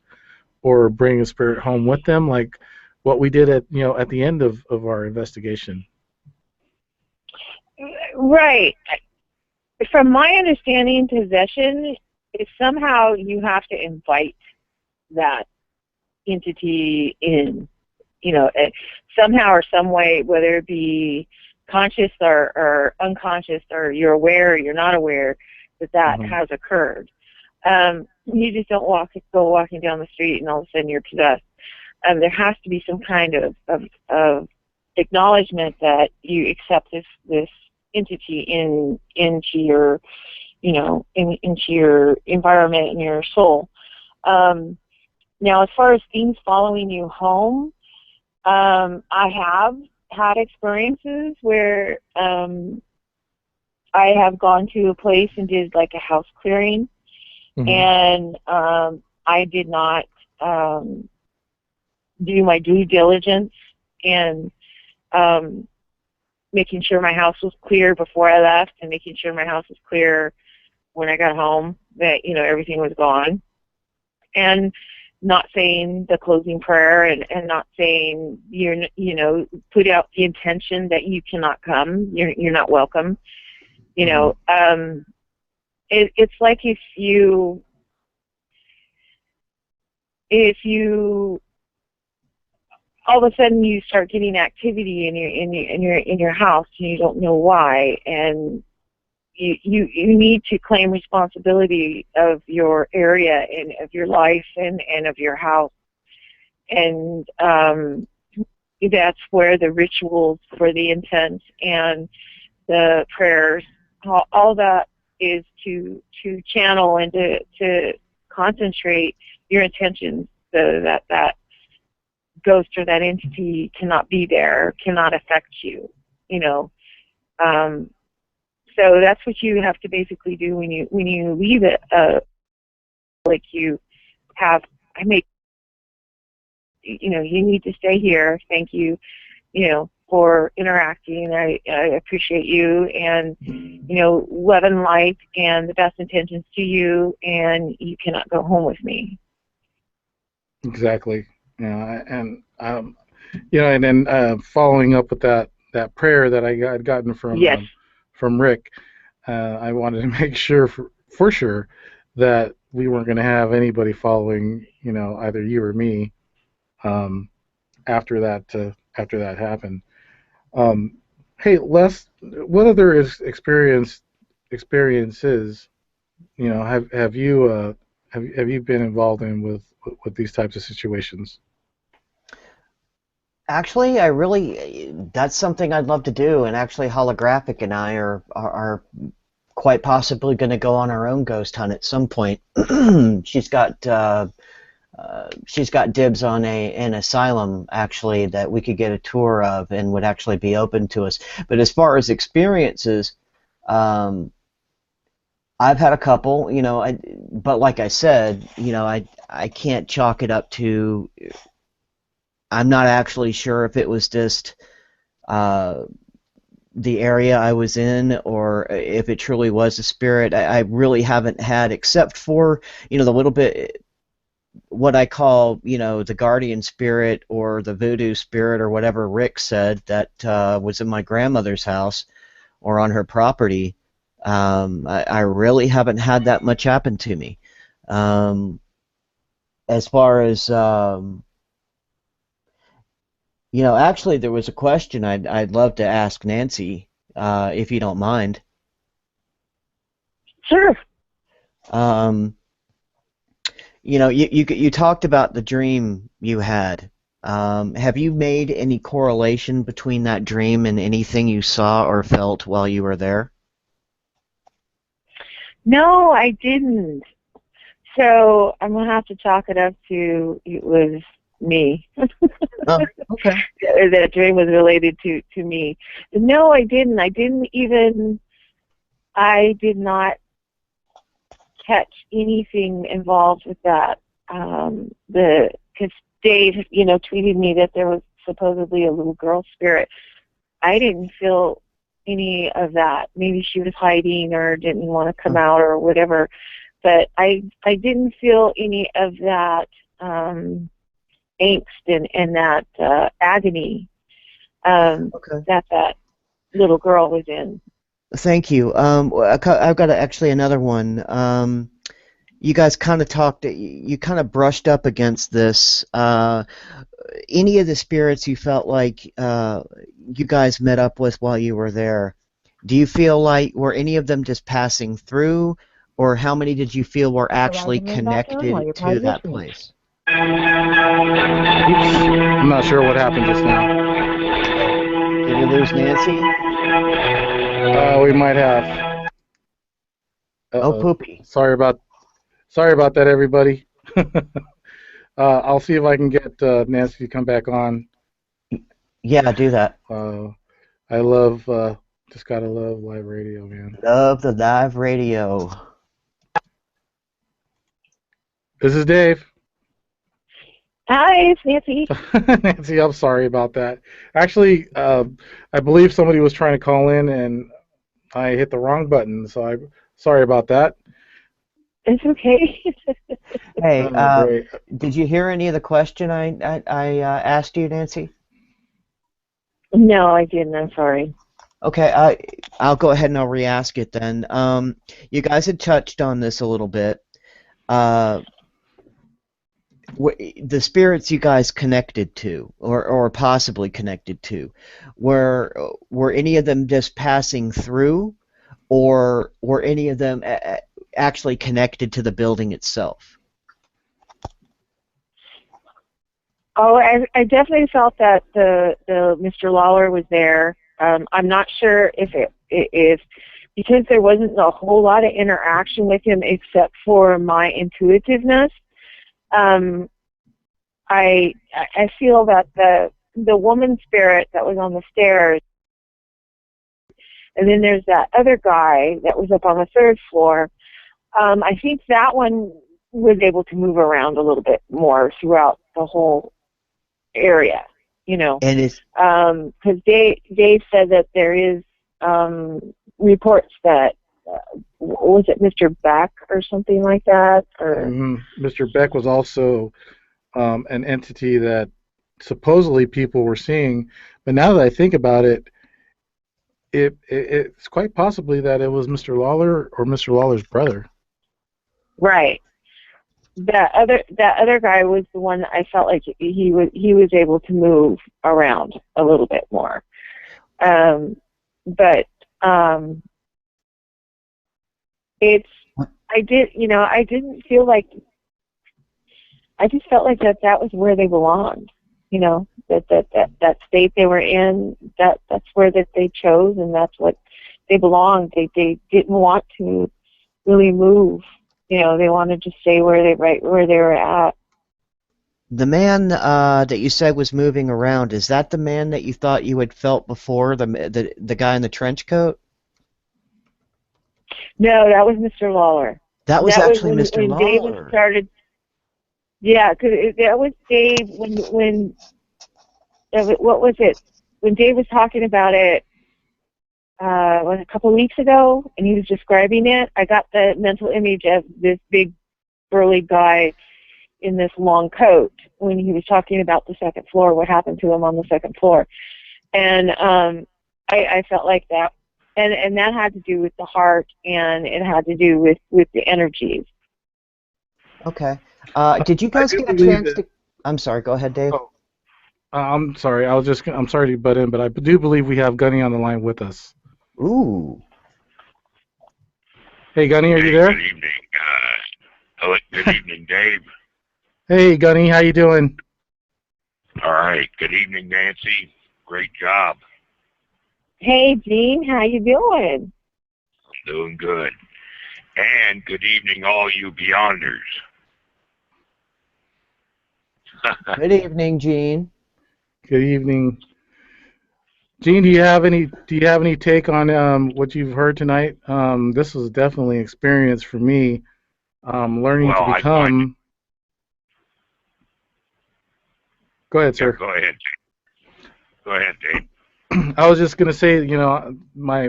or bring a spirit home with them, like what we did at the end of our investigation.
Right. From my understanding, possession is somehow you have to invite that entity in, somehow or some way, whether it be conscious or unconscious, or you're aware or you're not aware that has occurred. You just don't go walking down the street and all of a sudden you're possessed. There has to be some kind of acknowledgement that you accept this entity into your into your environment and your soul. Now, as far as things following you home, I have had experiences where I have gone to a place and did like a house clearing, and I did not do my due diligence and making sure my house was clear before I left, and making sure my house was clear when I got home, that everything was gone, and not saying the closing prayer, and not saying put out the intention that you cannot come, you're not welcome. It's like if you all of a sudden you start getting activity in your house and you don't know why, and you need to claim responsibility of your area and of your life and of your house, and that's where the rituals for the incense and the prayers, all that is to channel and to concentrate your intentions so that that ghost or that entity cannot be there, cannot affect you, you know. So that's what you have to basically do when you leave it. Like you have, I make, you know, you need to stay here. Thank you, you know, for interacting. I appreciate you, and you know, love and light and the best intentions to you. And you cannot go home with me.
Exactly. Yeah, and you know, and then following up with that prayer that I'd gotten from
Yes.
From Rick, I wanted to make sure for sure that we weren't going to have anybody following, you know, either you or me, after that happened. Hey, Les, what other experiences, you know, have you been involved in with these types of situations?
Actually, that's something I'd love to do, and actually Holographic and I are quite possibly going to go on our own ghost hunt at some point. She's got dibs on an asylum, actually, that we could get a tour of and would actually be open to us. But as far as experiences, I've had a couple, you know, but like I said, you know, I can't chalk it up to. I'm not actually sure if it was just the area I was in, or if it truly was a spirit. I really haven't had, except for, you know, the little bit, what I call, you know, the guardian spirit or the voodoo spirit or whatever Rick said that was in my grandmother's house or on her property. I really haven't had that much happen to me. As far as you know, actually, there was a question I'd love to ask Nancy, if you don't mind.
Sure.
You know, you talked about the dream you had. Have you made any correlation between that dream and anything you saw or felt while you were there?
No, I didn't. So I'm gonna have to chalk it up to it was me.
Oh, okay.
That dream was related to me. No, I didn't. I did not catch anything involved with that. Because Dave, you know, tweeted me that there was supposedly a little girl spirit. I didn't feel any of that. Maybe she was hiding or didn't want to come out or whatever. But I didn't feel any of that angst and that agony that little girl was in.
Thank you. I've got actually another one. You guys kind of talked, you kind of brushed up against this. Any of the spirits you felt like you guys met up with while you were there, do you feel like, were any of them just passing through, or how many did you feel were actually connected to that place?
I'm not sure what happened just now.
Did we lose Nancy?
We might have.
Oh, poopy.
Sorry about that, everybody. I'll see if I can get Nancy to come back on.
Yeah, do that.
I love, just gotta love live radio, man.
Love the live radio.
This is Dave.
Hi, it's Nancy.
Nancy, I'm sorry about that. Actually, I believe somebody was trying to call in and I hit the wrong button, so I'm sorry about that.
It's okay.
Hey, did you hear any of the question I asked you, Nancy?
No, I didn't. I'm sorry.
Okay, I'll go ahead and I'll re-ask it then. You guys had touched on this a little bit. The spirits you guys connected to, or possibly connected to, were any of them just passing through, or were any of them actually connected to the building itself?
Oh, I definitely felt that the Mr. Lawler was there. I'm not sure if because there wasn't a whole lot of interaction with him except for my intuitiveness. I feel that the woman spirit that was on the stairs, and then there's that other guy that was up on the third floor. I think that one was able to move around a little bit more throughout the whole area, you know.
And is
because Dave said that there is reports that was it Mr. Beck or something like that, or
Mr. Beck was also an entity that supposedly people were seeing, but now that I think about it, it's quite possibly that it was Mr. Lawler or Mr. Lawler's brother.
right. That other guy was the one that I felt like he was able to move around a little bit more, but it's I didn't feel like, I just felt like that was where they belonged, you know, that state they were in, that's where that they chose, and that's what they belonged. They didn't want to really move. You know, they wanted to stay right where they were at.
the man that you said was moving around, is that the man that you thought you had felt before, the guy in the trench coat?
No, that was Mr. Lawler.
That was actually Mr.
when
Lawler.
David started. Yeah, because that was Dave when what was it? When Dave was talking about it, was a couple of weeks ago, and he was describing it. I got the mental image of this big, burly guy in this long coat when he was talking about the second floor, what happened to him on the second floor, and I felt like that, and that had to do with the heart, and it had to do with the energies.
Okay. Did you guys get a chance to? I'm sorry. Go ahead, Dave.
Oh, I'm sorry. I'm sorry to butt in, but I do believe we have Gunny on the line with us.
Ooh.
Hey, Gunny, are you there?
Good evening. Good evening, Dave.
Hey, Gunny, how you doing?
All right. Good evening, Nancy. Great job.
Hey, Gene, how you doing?
I'm doing good. And good evening, all you Beyonders.
Good evening, Gene.
Good evening, Gene. Do you have any take on what you've heard tonight? This was definitely an experience for me. Learning to become. Go ahead, sir.
Go ahead, Dave. Go ahead, Dave.
I was just gonna say, you know, my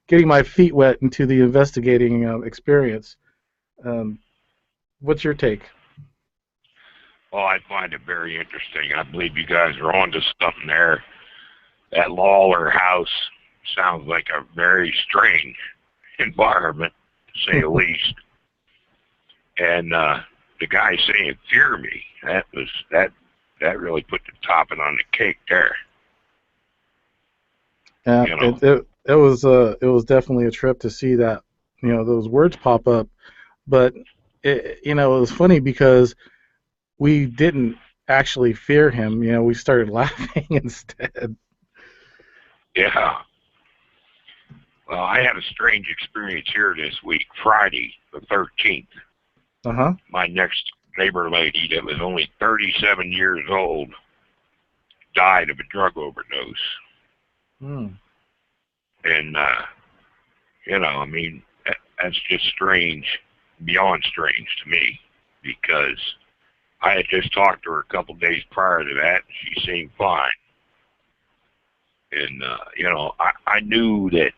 getting my feet wet into the investigating experience. What's your take?
Well, I find it very interesting. I believe you guys are onto something there. That Lawler House sounds like a very strange environment, to say the least. And the guy saying "fear me," that really put the topping on the cake there.
Yeah,
you know?
it was definitely a trip to see that, you know, those words pop up, but it was funny because we didn't actually fear him. You know, we started laughing instead.
Yeah. Well, I had a strange experience here this week, Friday the 13th.
Uh-huh.
My next neighbor lady that was only 37 years old died of a drug overdose. And, I mean, that's just strange, beyond strange to me, because I had just talked to her a couple of days prior to that, and she seemed fine. And, I knew that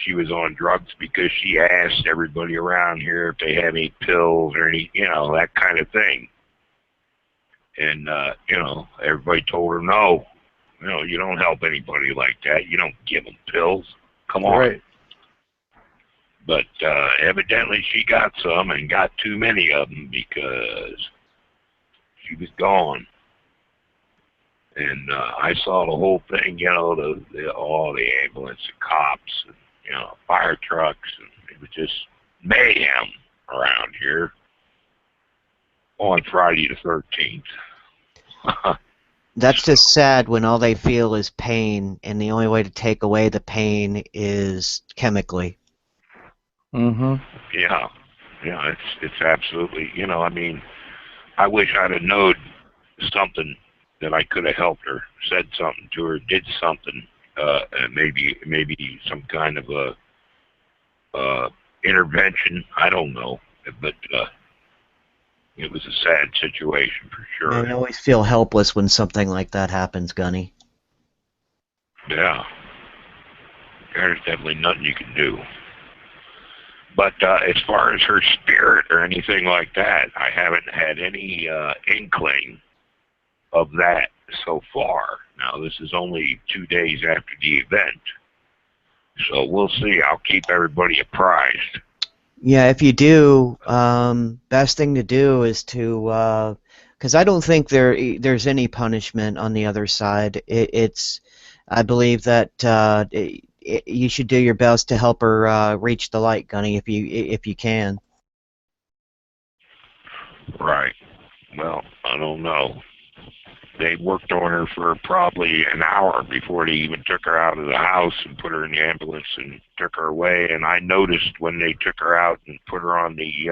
she was on drugs because she asked everybody around here if they had any pills or any, that kind of thing. And, everybody told her no. You don't help anybody like that. You don't give them pills. Come on.
Right.
But evidently she got some and got too many of them because she was gone. And I saw the whole thing, all the ambulance and cops and, fire trucks. And it was just mayhem around here on Friday the 13th.
That's just sad when all they feel is pain, and the only way to take away the pain is chemically.
Mm-hmm.
Yeah, yeah, it's absolutely. I mean, I wish I'd have known something that I could have helped her, said something to her, did something, and maybe some kind of a intervention. I don't know, but it was a sad situation for
Yeah,
sure.
you always feel helpless when something like that happens, Gunny.
Yeah, there's definitely nothing you can do. But as far as her spirit or anything like that, I haven't had any inkling of that so far. Now, this is only 2 days after the event, so we'll see. I'll keep everybody apprised.
Yeah, if you do, best thing to do is to, because I don't think there's any punishment on the other side. I believe that you should do your best to help her reach the light, Gunny, if you can.
Right. Well, I don't know. They worked on her for probably an hour before they even took her out of the house and put her in the ambulance and took her away. And I noticed when they took her out and put her on the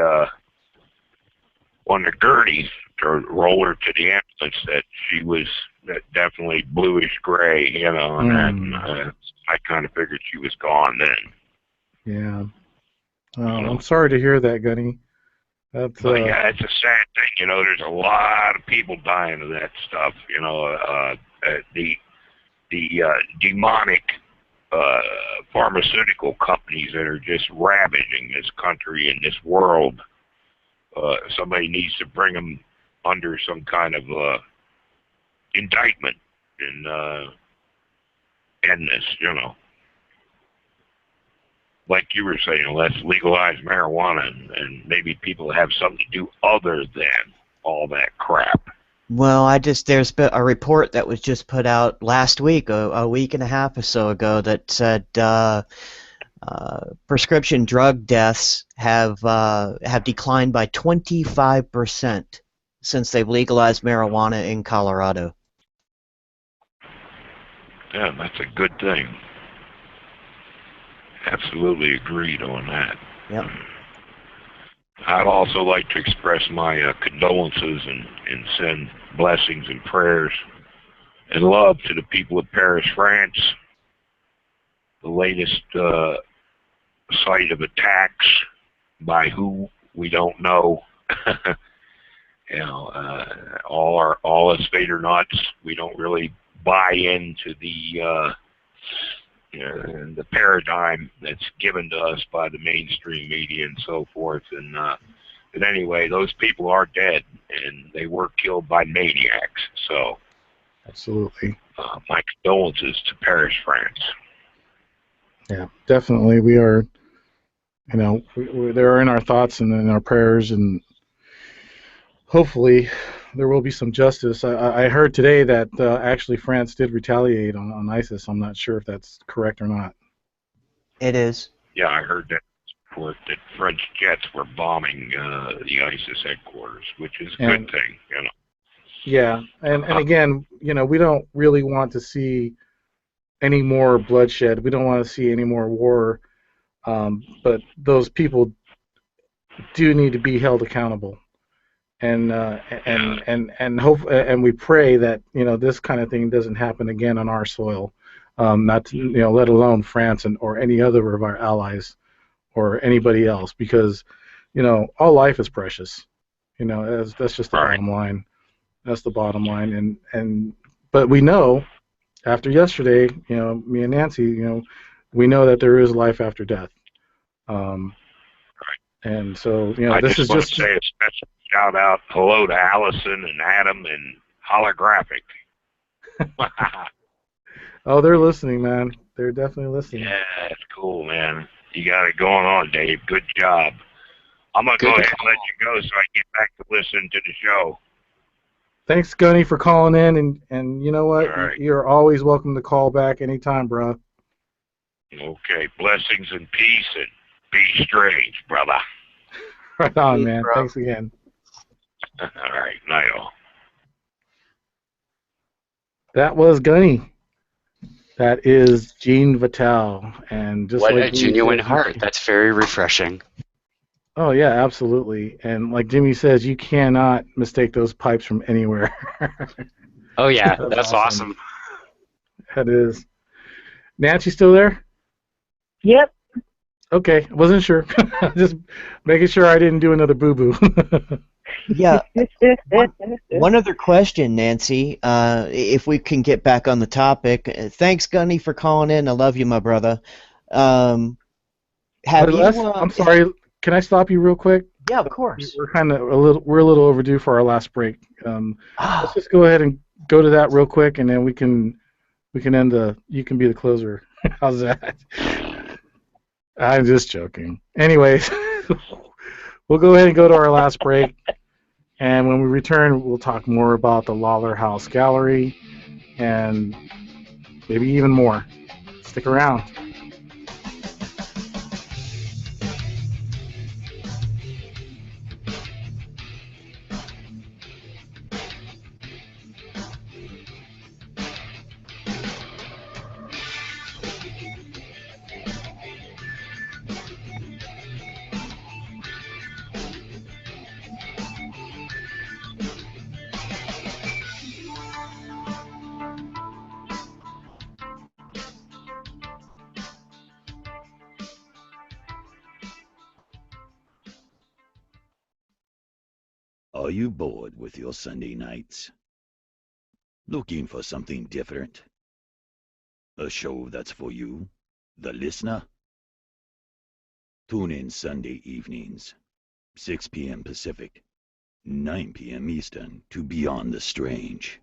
gurney to roll her to the ambulance that she was definitely bluish gray, and I kind of figured she was gone then.
Yeah. I'm sorry to hear that, Gunny. That's
But yeah, it's a sad thing. There's a lot of people dying of that stuff. The demonic pharmaceutical companies that are just ravaging this country and this world. Somebody needs to bring them under some kind of indictment and end this. Like you were saying, let's legalize marijuana and maybe people have something to do other than all that crap.
Well, there's been a report that was just put out last week, a week and a half or so ago, that said prescription drug deaths have declined by 25% since they've legalized marijuana in Colorado.
Yeah, that's a good thing. Absolutely agreed on that.
Yep.
I'd also like to express my condolences and send blessings and prayers and love to the people of Paris, France. The latest site of attacks by who we don't know. All us Vader nuts, we don't really buy into the paradigm that's given to us by the mainstream media and so forth. But anyway, those people are dead, and they were killed by maniacs. So,
absolutely.
My condolences to Paris, France.
Yeah, definitely. We are, they're in our thoughts and in our prayers, and hopefully there will be some justice. I heard today that actually France did retaliate on ISIS. I'm not sure if that's correct or not.
It is.
Yeah, I heard that report that French jets were bombing the ISIS headquarters, which is a good thing,
Yeah, and again, we don't really want to see any more bloodshed. We don't want to see any more war. But those people do need to be held accountable. And hope, and we pray that this kind of thing doesn't happen again on our soil, not to, let alone France or any other of our allies or anybody else, because all life is precious. That's just the bottom line. That's the bottom line. But we know after yesterday, me and Nancy, we know that there is life after death. And so this is just
say a special shout out, hello to Allison and Adam and Holographic.
Oh, they're listening, man. They're definitely listening.
Yeah, that's cool, man. You got it going on, Dave. Good job. I'm going to go ahead and let you go so I get back to listening to the show.
Thanks, Gunny, for calling in. And you know what?
Right.
You're always welcome to call back anytime, bro.
Okay. Blessings and peace, and be strange, brother.
Right on, man. Thanks again.
All right. Night all.
That was Gunny. That is Jean Vital, and just
What
like
a
Jimmy
genuine
says,
heart. That's very refreshing.
oh yeah, absolutely. And like Jimmy says, you cannot mistake those pipes from anywhere.
Oh yeah,
That's
that's awesome.
That is. Nancy still there?
Yep.
Okay, wasn't sure. Just making sure I didn't do another boo-boo.
Yeah. One other question, Nancy, if we can get back on the topic. Thanks, Gunny, for calling in. I love you, my brother. Have you?
I'm sorry. Can I stop you real quick?
Yeah, of course.
We're a little overdue for our last break. Let's just go ahead and go to that real quick, and then we can end the. You can be the closer. How's that? I'm just joking. Anyways, we'll go ahead and go to our last break, and when we return, we'll talk more about the Lawler House Gallery, and maybe even more. Stick around.
Are you bored with your Sunday nights? Looking for something different? A show that's for you, the listener? Tune in Sunday evenings, 6 p.m. Pacific, 9 p.m. Eastern, to Beyond the Strange.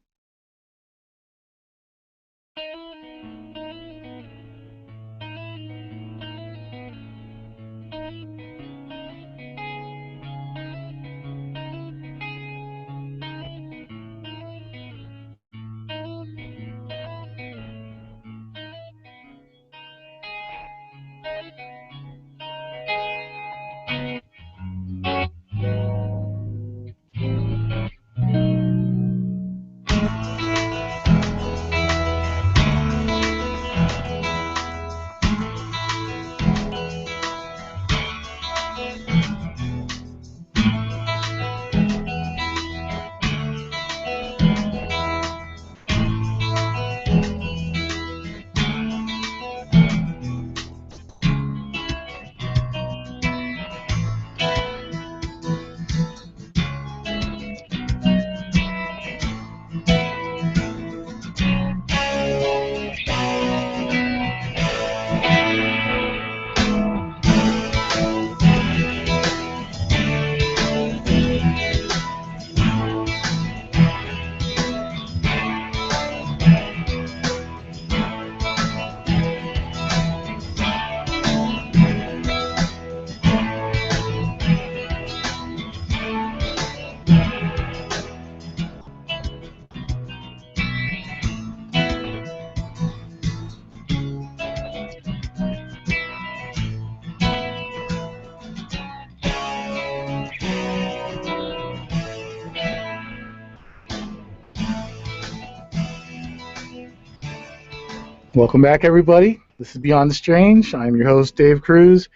Welcome back, everybody. This is Beyond the Strange. I'm your host, Dave Cruz,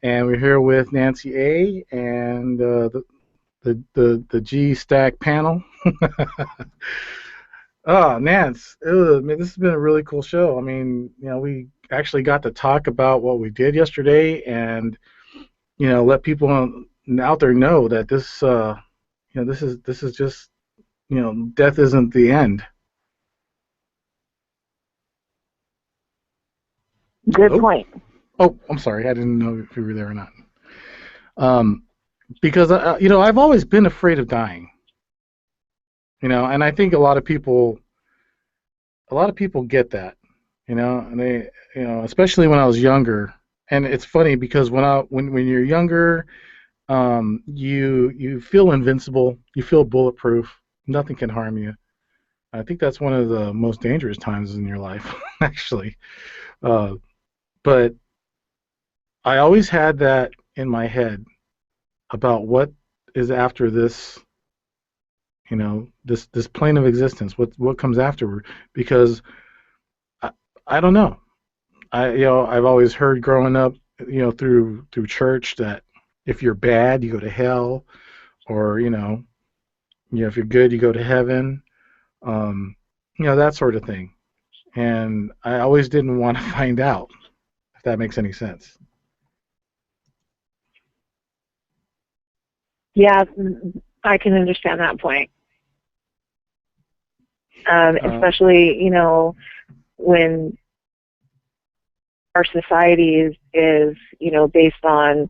and we're here with Nancy A. and the G Stack panel. Oh, Nance, man, this has been a really cool show. I mean, we actually got to talk about what we did yesterday, and let people out there know that this, this is just, death isn't the end.
Good point.
Oh, I'm sorry. I didn't know if you were there or not. Because I've always been afraid of dying. And I think a lot of people get that. And they, especially when I was younger. And it's funny because when you're younger, you feel invincible. You feel bulletproof. Nothing can harm you. I think that's one of the most dangerous times in your life, actually. But I always had that in my head about what is after this,
this plane of existence. What comes afterward? Because I don't know. I've always heard growing up, through church, that if you're bad, you go to hell, or if you're good, you go to heaven. That sort of thing. And I always didn't want to find out, if that makes any sense.
Yeah, I can understand that point. Especially, when our society is based on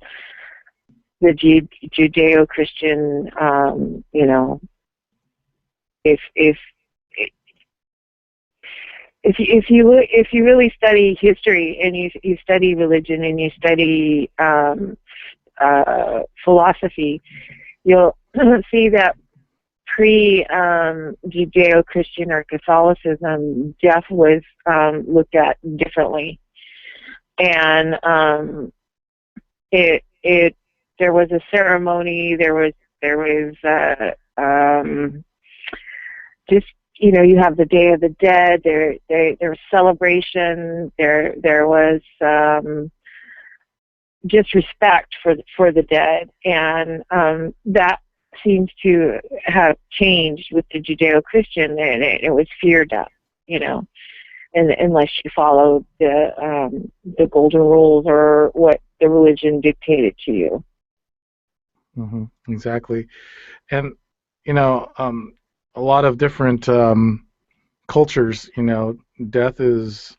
the Judeo-Christian, if you really study history, and you study religion, and you study philosophy, you'll see that pre-Judeo-Christian or Catholicism, death was looked at differently, and there was a ceremony, there was just you have the Day of the Dead, there was celebration, there was just respect for the dead, and that seems to have changed with the Judeo-Christian, and it was fear death, and unless you followed the golden rules or what the religion dictated to you.
Mm-hmm, exactly. And a lot of different cultures, death is,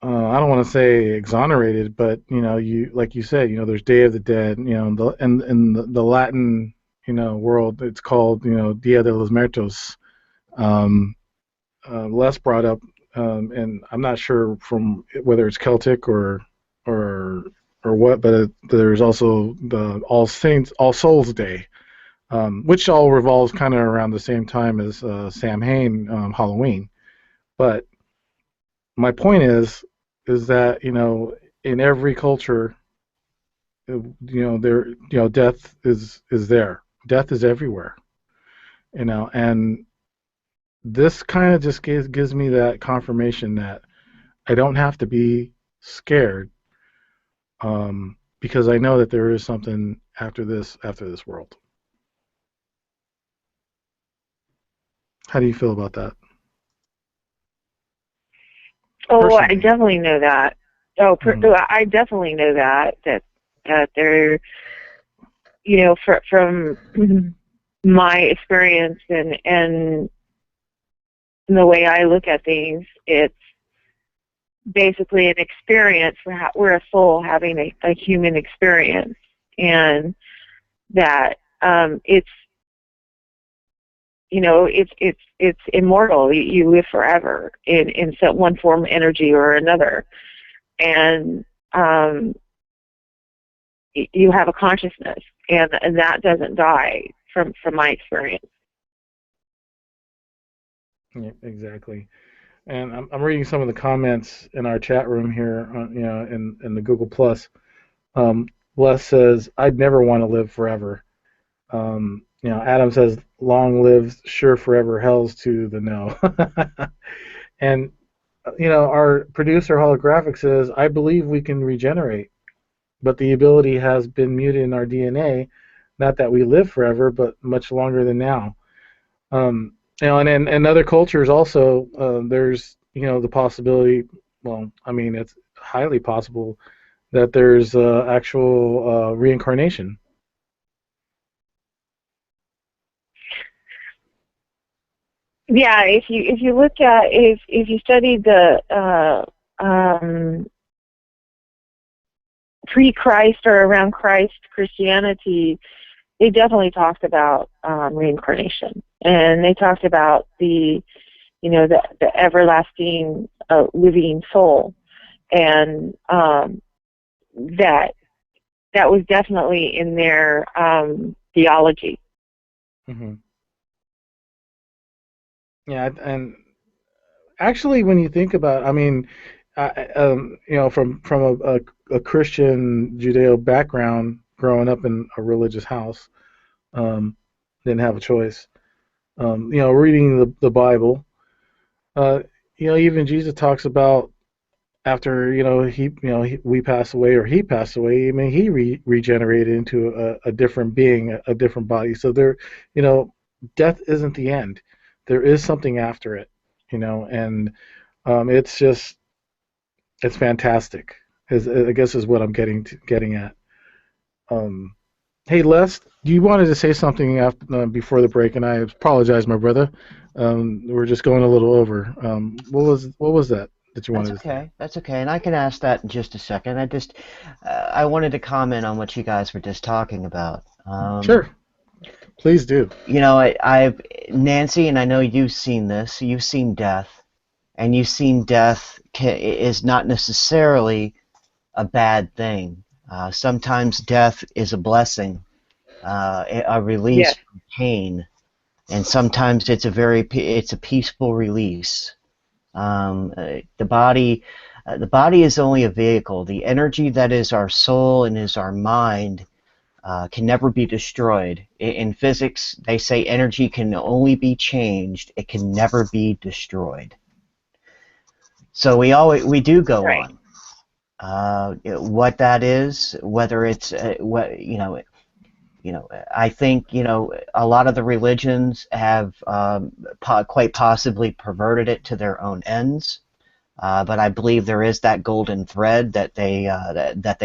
I don't want to say exonerated, but like you said, there's Day of the Dead, in the Latin world, it's called Dia de los Muertos. Les brought up, and I'm not sure from whether it's Celtic or what, but there's also the All Souls Day, which all revolves kind of around the same time as Samhain, Halloween. But my point is that in every culture, death is there. Death is everywhere, and this kind of just gives me that confirmation that I don't have to be scared, because I know that there is something after this world. How do you feel about that?
Oh,
Personally.
I definitely know that. I definitely know that there, from my experience and the way I look at things, it's basically an experience. We're a soul having a human experience, and that it's immortal. You live forever in some one form, energy or another, and you have a consciousness, and that doesn't die from my experience.
Yeah, exactly. And I'm reading some of the comments in our chat room here, in the Google Plus. Les says, "I'd never want to live forever." Adam says, "Long lives, sure forever, hell's to the no." And our producer Holographic says, "I believe we can regenerate, but the ability has been muted in our DNA. Not that we live forever, but much longer than now." And in other cultures also, there's the possibility. Well, I mean, it's highly possible that there's actual reincarnation.
Yeah, if you look at if you study the pre-Christ or around Christ Christianity, they definitely talked about reincarnation, and they talked about the everlasting living soul, and that was definitely in their theology.
Mm-hmm. Yeah, and actually, when you think about, I mean, from a Christian Judeo background, growing up in a religious house, didn't have a choice. Reading the Bible, even Jesus talks about after we pass away or he passed away. I mean, he regenerated into a different being, a different body. So there, death isn't the end. There is something after it, and it's fantastic. I guess is what I'm getting at. Hey Les, you wanted to say something before the break, and I apologize, my brother. We're just going a little over. What was that you wanted to say?
That's okay, and I can ask that in just a second. I wanted to comment on what you guys were just talking about.
Sure, please do.
I've Nancy, and I know you've seen this. You've seen death, and you've seen death is not necessarily a bad thing. Sometimes death is a blessing, a release from pain, and sometimes it's a peaceful release. The body is only a vehicle. The energy that is our soul and is our mind can never be destroyed. In physics, they say energy can only be changed. It can never be destroyed. So we do go on. What that is, whether it's I think a lot of the religions have quite possibly perverted it to their own ends, but I believe there is that golden thread that they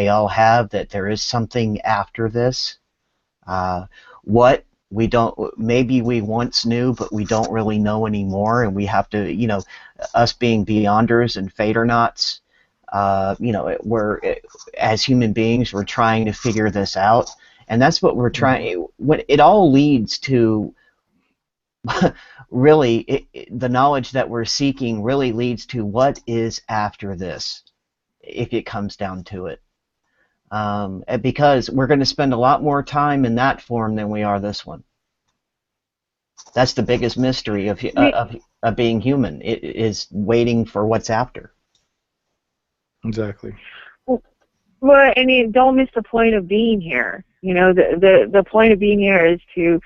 all have, that there is something after this. What we don't, maybe we once knew, but we don't really know anymore, and we have to, us being beyonders and fadernauts. We're as human beings, we're trying to figure this out, and that's what we're trying. What it all leads to, really, the knowledge that we're seeking really leads to what is after this, if it comes down to it. Because we're going to spend a lot more time in that form than we are this one. That's the biggest mystery of being human. It is waiting for what's after.
Exactly.
Well, and don't miss the point of being here. The point of being here is to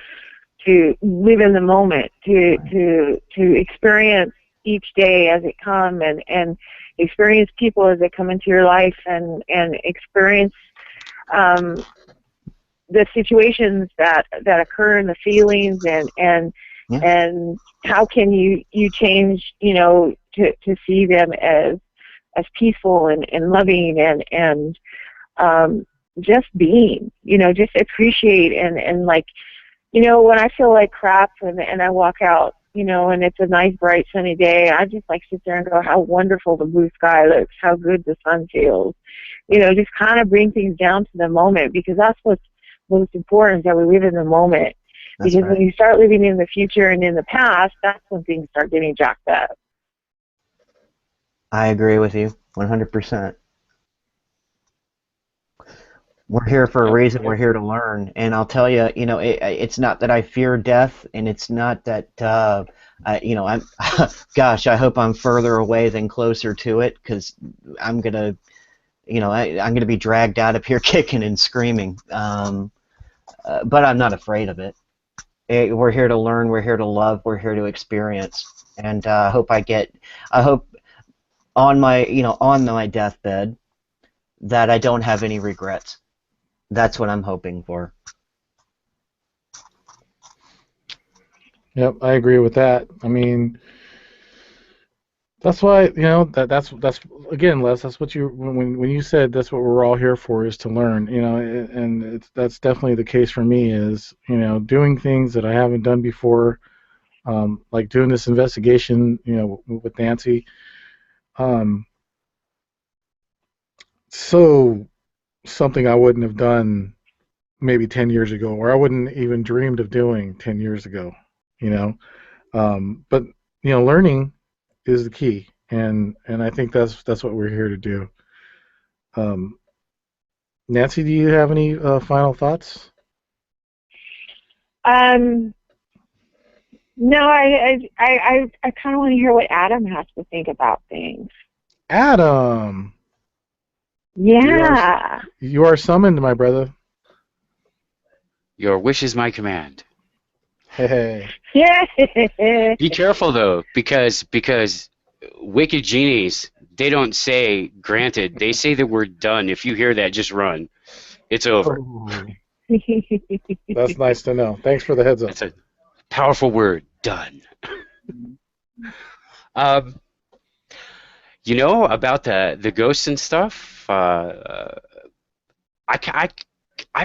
live in the moment, to experience each day as it comes, and experience people as they come into your life, and experience the situations that occur, and the feelings, and how can you change, to see them as peaceful and loving, and just being, just appreciate, and like, when I feel like crap and I walk out, and it's a nice, bright, sunny day, I just like sit there and go, how wonderful the blue sky looks, how good the sun feels, just kind of bring things down to the moment, because that's what's most important, is that we live in the moment. Because when you start living in the future and in the past, that's when things start getting jacked up.
I agree with you 100%. We're here for a reason. We're here to learn, and I'll tell you, it's not that I fear death, and it's not that, I'm. Gosh, I hope I'm further away than closer to it, because I'm gonna, I'm gonna be dragged out of here kicking and screaming. But I'm not afraid of it. We're here to learn. We're here to love. We're here to experience, and I hope on my deathbed that I don't have any regrets. That's what I'm hoping for.
Yep, I agree with that. I mean, that's why, that's again, Les, that's what when you said that's what we're all here for, is to learn, and that's definitely the case for me, is, doing things that I haven't done before, like doing this investigation, with Nancy. So something I wouldn't have done maybe 10 years ago, or I wouldn't even dreamed of doing 10 years ago, but learning is the key, and I think that's what we're here to do. Nancy, do you have any final thoughts?
No, I kind of want to hear what Adam has to think about things.
Adam.
Yeah.
You are summoned, my brother.
Your wish is my command.
Hey.
Be careful though, because wicked genies, they don't say granted. They say the word done. If you hear that, just run. It's over.
Oh, that's nice to know. Thanks for the heads up.
That's a powerful word. Done. Um, about the ghosts and stuff. I've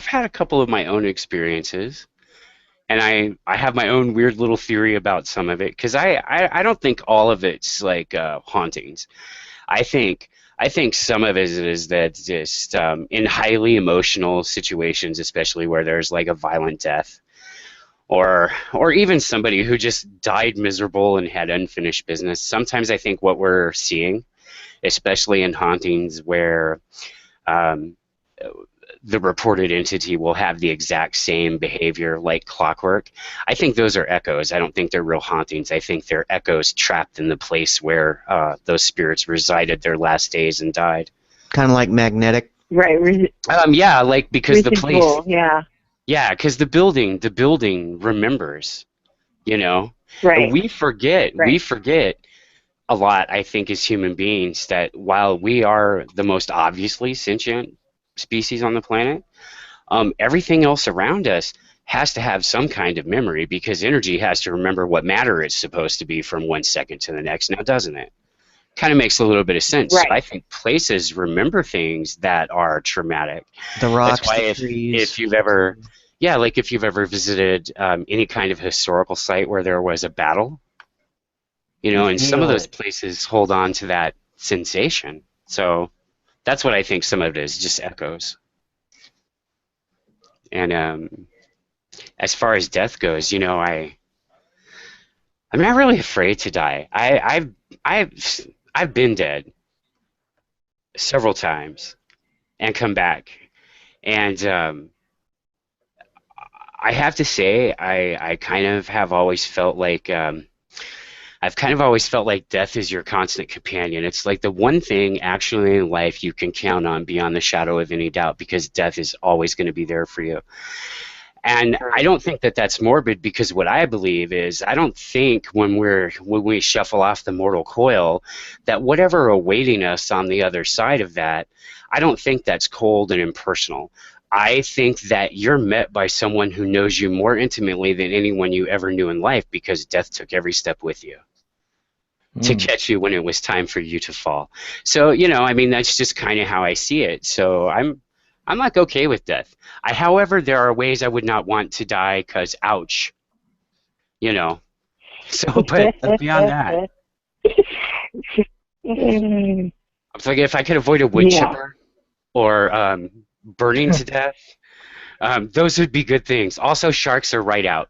had a couple of my own experiences, and I have my own weird little theory about some of it because I don't think all of it's like hauntings. I think some of it is that just in highly emotional situations, especially where there's like a violent death, or even somebody who just died miserable and had unfinished business. Sometimes I think what we're seeing, especially in hauntings where um, the reported entity will have the exact same behavior like clockwork. I think those are echoes. I don't think they're real hauntings. I think they're echoes trapped in the place where those spirits resided their last days and died.
Kind of like magnetic.
Right.
Yeah, like because the place.
Yeah.
Yeah, because the building remembers.
Right.
We forget.
Right.
We forget a lot. I think as human beings that while we are the most obviously sentient species on the planet, everything else around us has to have some kind of memory because energy has to remember what matter is supposed to be from 1 second to the next. Now, doesn't it? Kind of makes a little bit of sense.
Right.
So I think places remember things that are traumatic.
The rocks,
That's why
the trees.
if you've ever, like if you've ever visited any kind of historical site where there was a battle, and some of those places hold on to that sensation. So that's what I think some of it is, just echoes. And as far as death goes, I'm not really afraid to die. I've been dead several times and come back, and I have to say I kind of have always felt like I've kind of always felt like death is your constant companion. It's like the one thing actually in life you can count on beyond the shadow of any doubt because death is always going to be there for you. And I don't think that that's morbid because what I believe is I don't think when we shuffle off the mortal coil that whatever awaiting us on the other side of that, I don't think that's cold and impersonal. I think that you're met by someone who knows you more intimately than anyone you ever knew in life because death took every step with you to catch you when it was time for you to fall. So, that's just kind of how I see it. So I'm like okay with death. However, there are ways I would not want to die because ouch. So, but beyond that, I'm thinking if I could avoid a wood chipper or burning to death, those would be good things. Also, sharks are right out.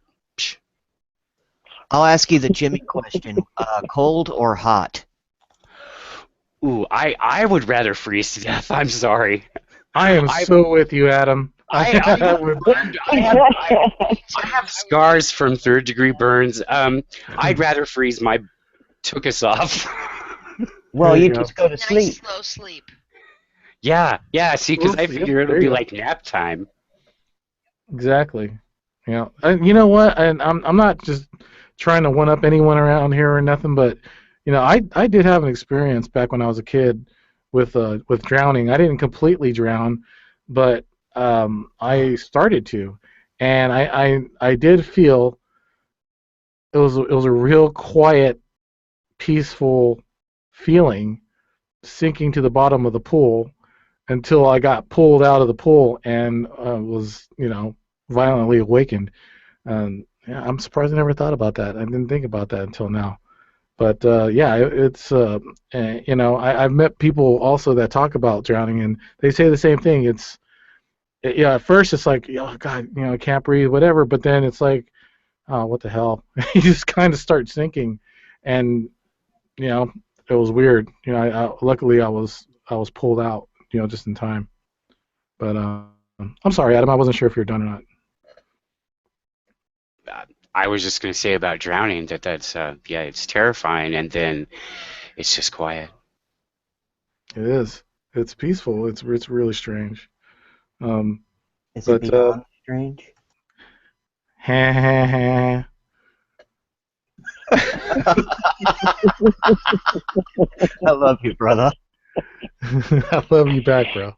I'll ask you the Jimmy question. Cold or hot?
Ooh, I would rather freeze to death. I'm sorry.
I am so with you, Adam.
I have scars from third-degree burns. I'd rather freeze my tuchus off.
Well, you just go to sleep.
Nice slow sleep.
Yeah. See, because I figure it'll be like nap time.
Exactly. And you know what? And I'm not just trying to one up anyone around here or nothing, but I did have an experience back when I was a kid with drowning. I didn't completely drown, but I started to, and I did feel it was a real quiet, peaceful feeling sinking to the bottom of the pool until I got pulled out of the pool and was violently awakened. Yeah, I'm surprised I never thought about that. I didn't think about that until now. But it's I've met people also that talk about drowning, and they say the same thing. At first it's like, oh God, I can't breathe, whatever. But then it's like, oh, what the hell? You just kind of start sinking, and it was weird. Luckily I was pulled out, just in time. But I'm sorry, Adam. I wasn't sure if you're done or not.
I was just going to say about drowning that's it's terrifying, and then it's just quiet.
It is. It's peaceful. It's really strange.
Is it beyond strange?
Ha ha ha.
I love you, brother.
I love you back, bro.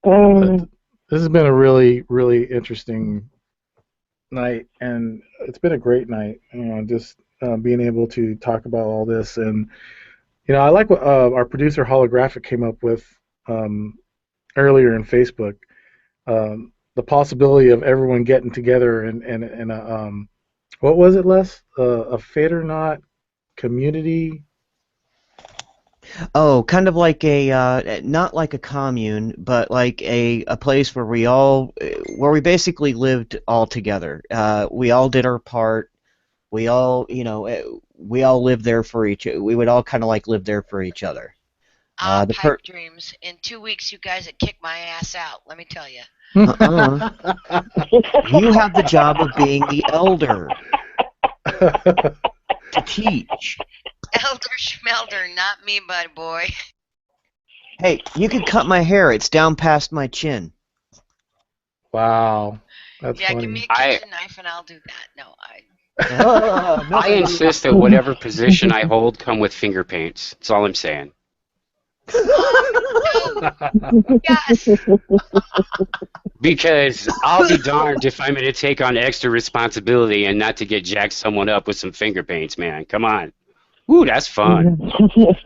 Um,
This has been a really, really interesting night, and it's been a great night. Just being able to talk about all this, and I like what our producer Holographic came up with earlier in Facebook. The possibility of everyone getting together and a what was it, Les? A Fate or Not community.
Oh, kind of like a not like a commune, but like a place where where we basically lived all together. We all did our part. We all, we all lived there for we would all kind of like live there for each other.
Pipe dreams. In 2 weeks, you guys would kick my ass out. Let me tell you.
You have the job of being the elder to teach.
Elder Schmelder, not me, my boy.
Hey, you can cut my hair. It's down past my chin.
Wow, that's funny.
Give me a kitchen knife and I'll do that. No,
I insist that whatever position I hold come with finger paints. That's all I'm saying.
Yes.
Because I'll be darned if I'm going to take on extra responsibility and not to get jack someone up with some finger paints, man. Come on. Ooh, that's fun.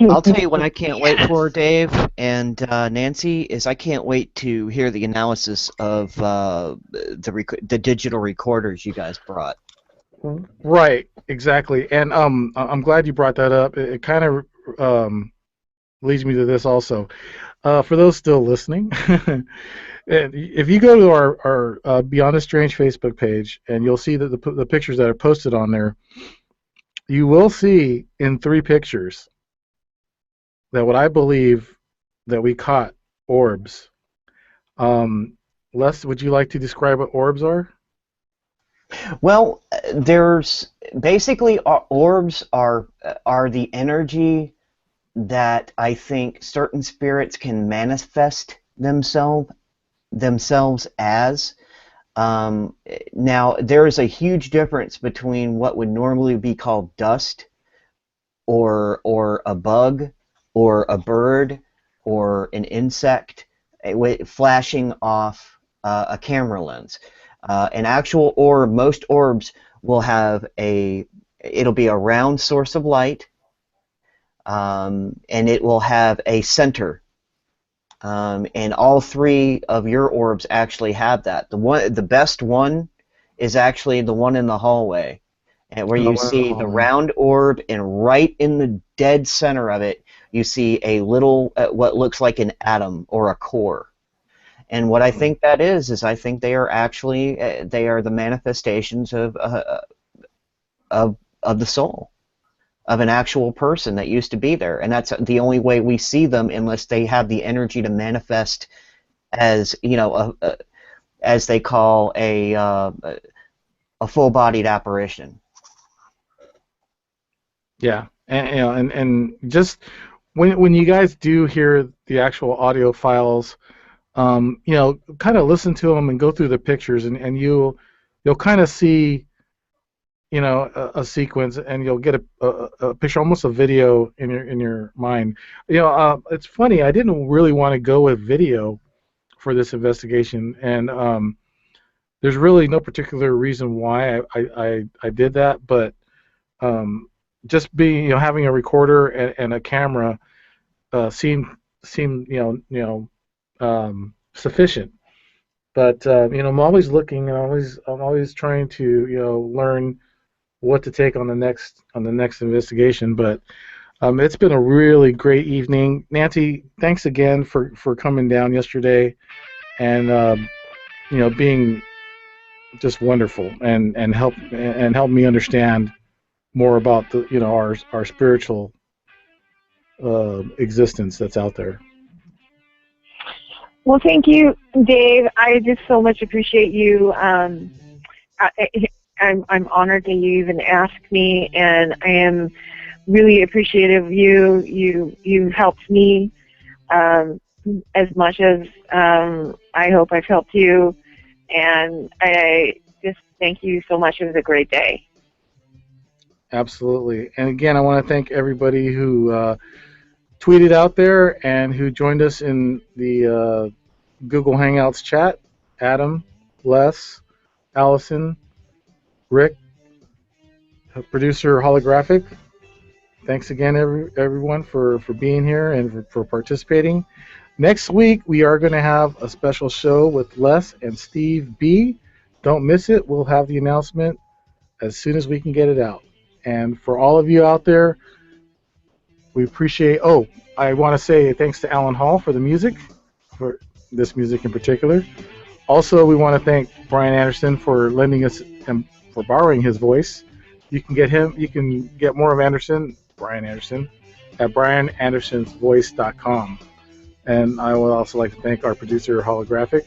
I'll tell you what I can't wait for, Dave and Nancy, is I can't wait to hear the analysis of the digital recorders you guys brought.
Right, exactly. And I'm glad you brought that up. It kind of leads me to this also. For those still listening, if you go to our Beyond the Strange Facebook page, and you'll see that the pictures that are posted on there, you will see in 3 pictures that what I believe that we caught orbs. Les, would you like to describe what orbs are?
Well, there's basically orbs are the energy that I think certain spirits can manifest themselves as. Now, there is a huge difference between what would normally be called dust, or a bug, or a bird, or an insect flashing off a camera lens. An actual orb, most orbs will have it'll be a round source of light, and it will have a center. And all 3 of your orbs actually have that. The best one is actually the one in the hallway, and where you see the round orb, and right in the dead center of it, you see a little what looks like an atom or a core. And what I think that is I think they are actually they are the manifestations of the soul of an actual person that used to be there, and that's the only way we see them, unless they have the energy to manifest as as they call a full-bodied apparition.
Yeah, and just when you guys do hear the actual audio files, kind of listen to them and go through the pictures, and you'll kind of see a sequence, and you'll get a picture, almost a video in your mind. It's funny, I didn't really want to go with video for this investigation, and there's really no particular reason why I did that, but just being having a recorder and a camera seemed sufficient. But I'm always looking, and I'm always trying to learn what to take on the next investigation. But it's been a really great evening. Nancy, thanks again for coming down yesterday, and being just wonderful, and help me understand more about our spiritual existence that's out there.
Well, thank you, Dave. I just so much appreciate you. I'm honored that you even asked me, and I am really appreciative of you. You helped me as much as I hope I've helped you, and just thank you so much. It was a great day.
Absolutely. And again, I want to thank everybody who tweeted out there and who joined us in the Google Hangouts chat. Adam, Les, Allison, Rick, producer Holographic. Thanks again, everyone, for being here and for participating. Next week, we are going to have a special show with Les and Steve B. Don't miss it. We'll have the announcement as soon as we can get it out. And for all of you out there, we appreciate... Oh, I want to say thanks to Alan Hall for the music, for this music in particular. Also, we want to thank Brian Anderson for lending us and for borrowing his voice. You can get more of Brian Anderson, at brianandersonsvoice.com. And I would also like to thank our producer, Holographic.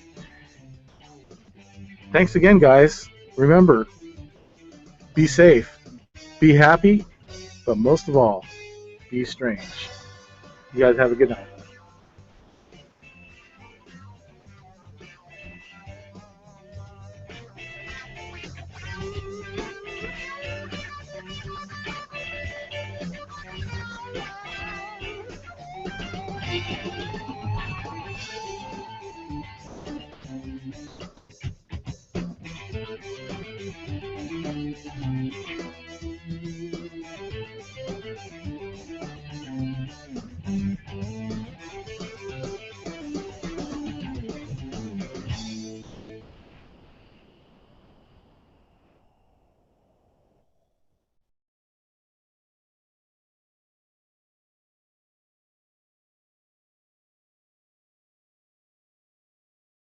Thanks again, guys. Remember, be safe, be happy, but most of all, be strange. You guys have a good night.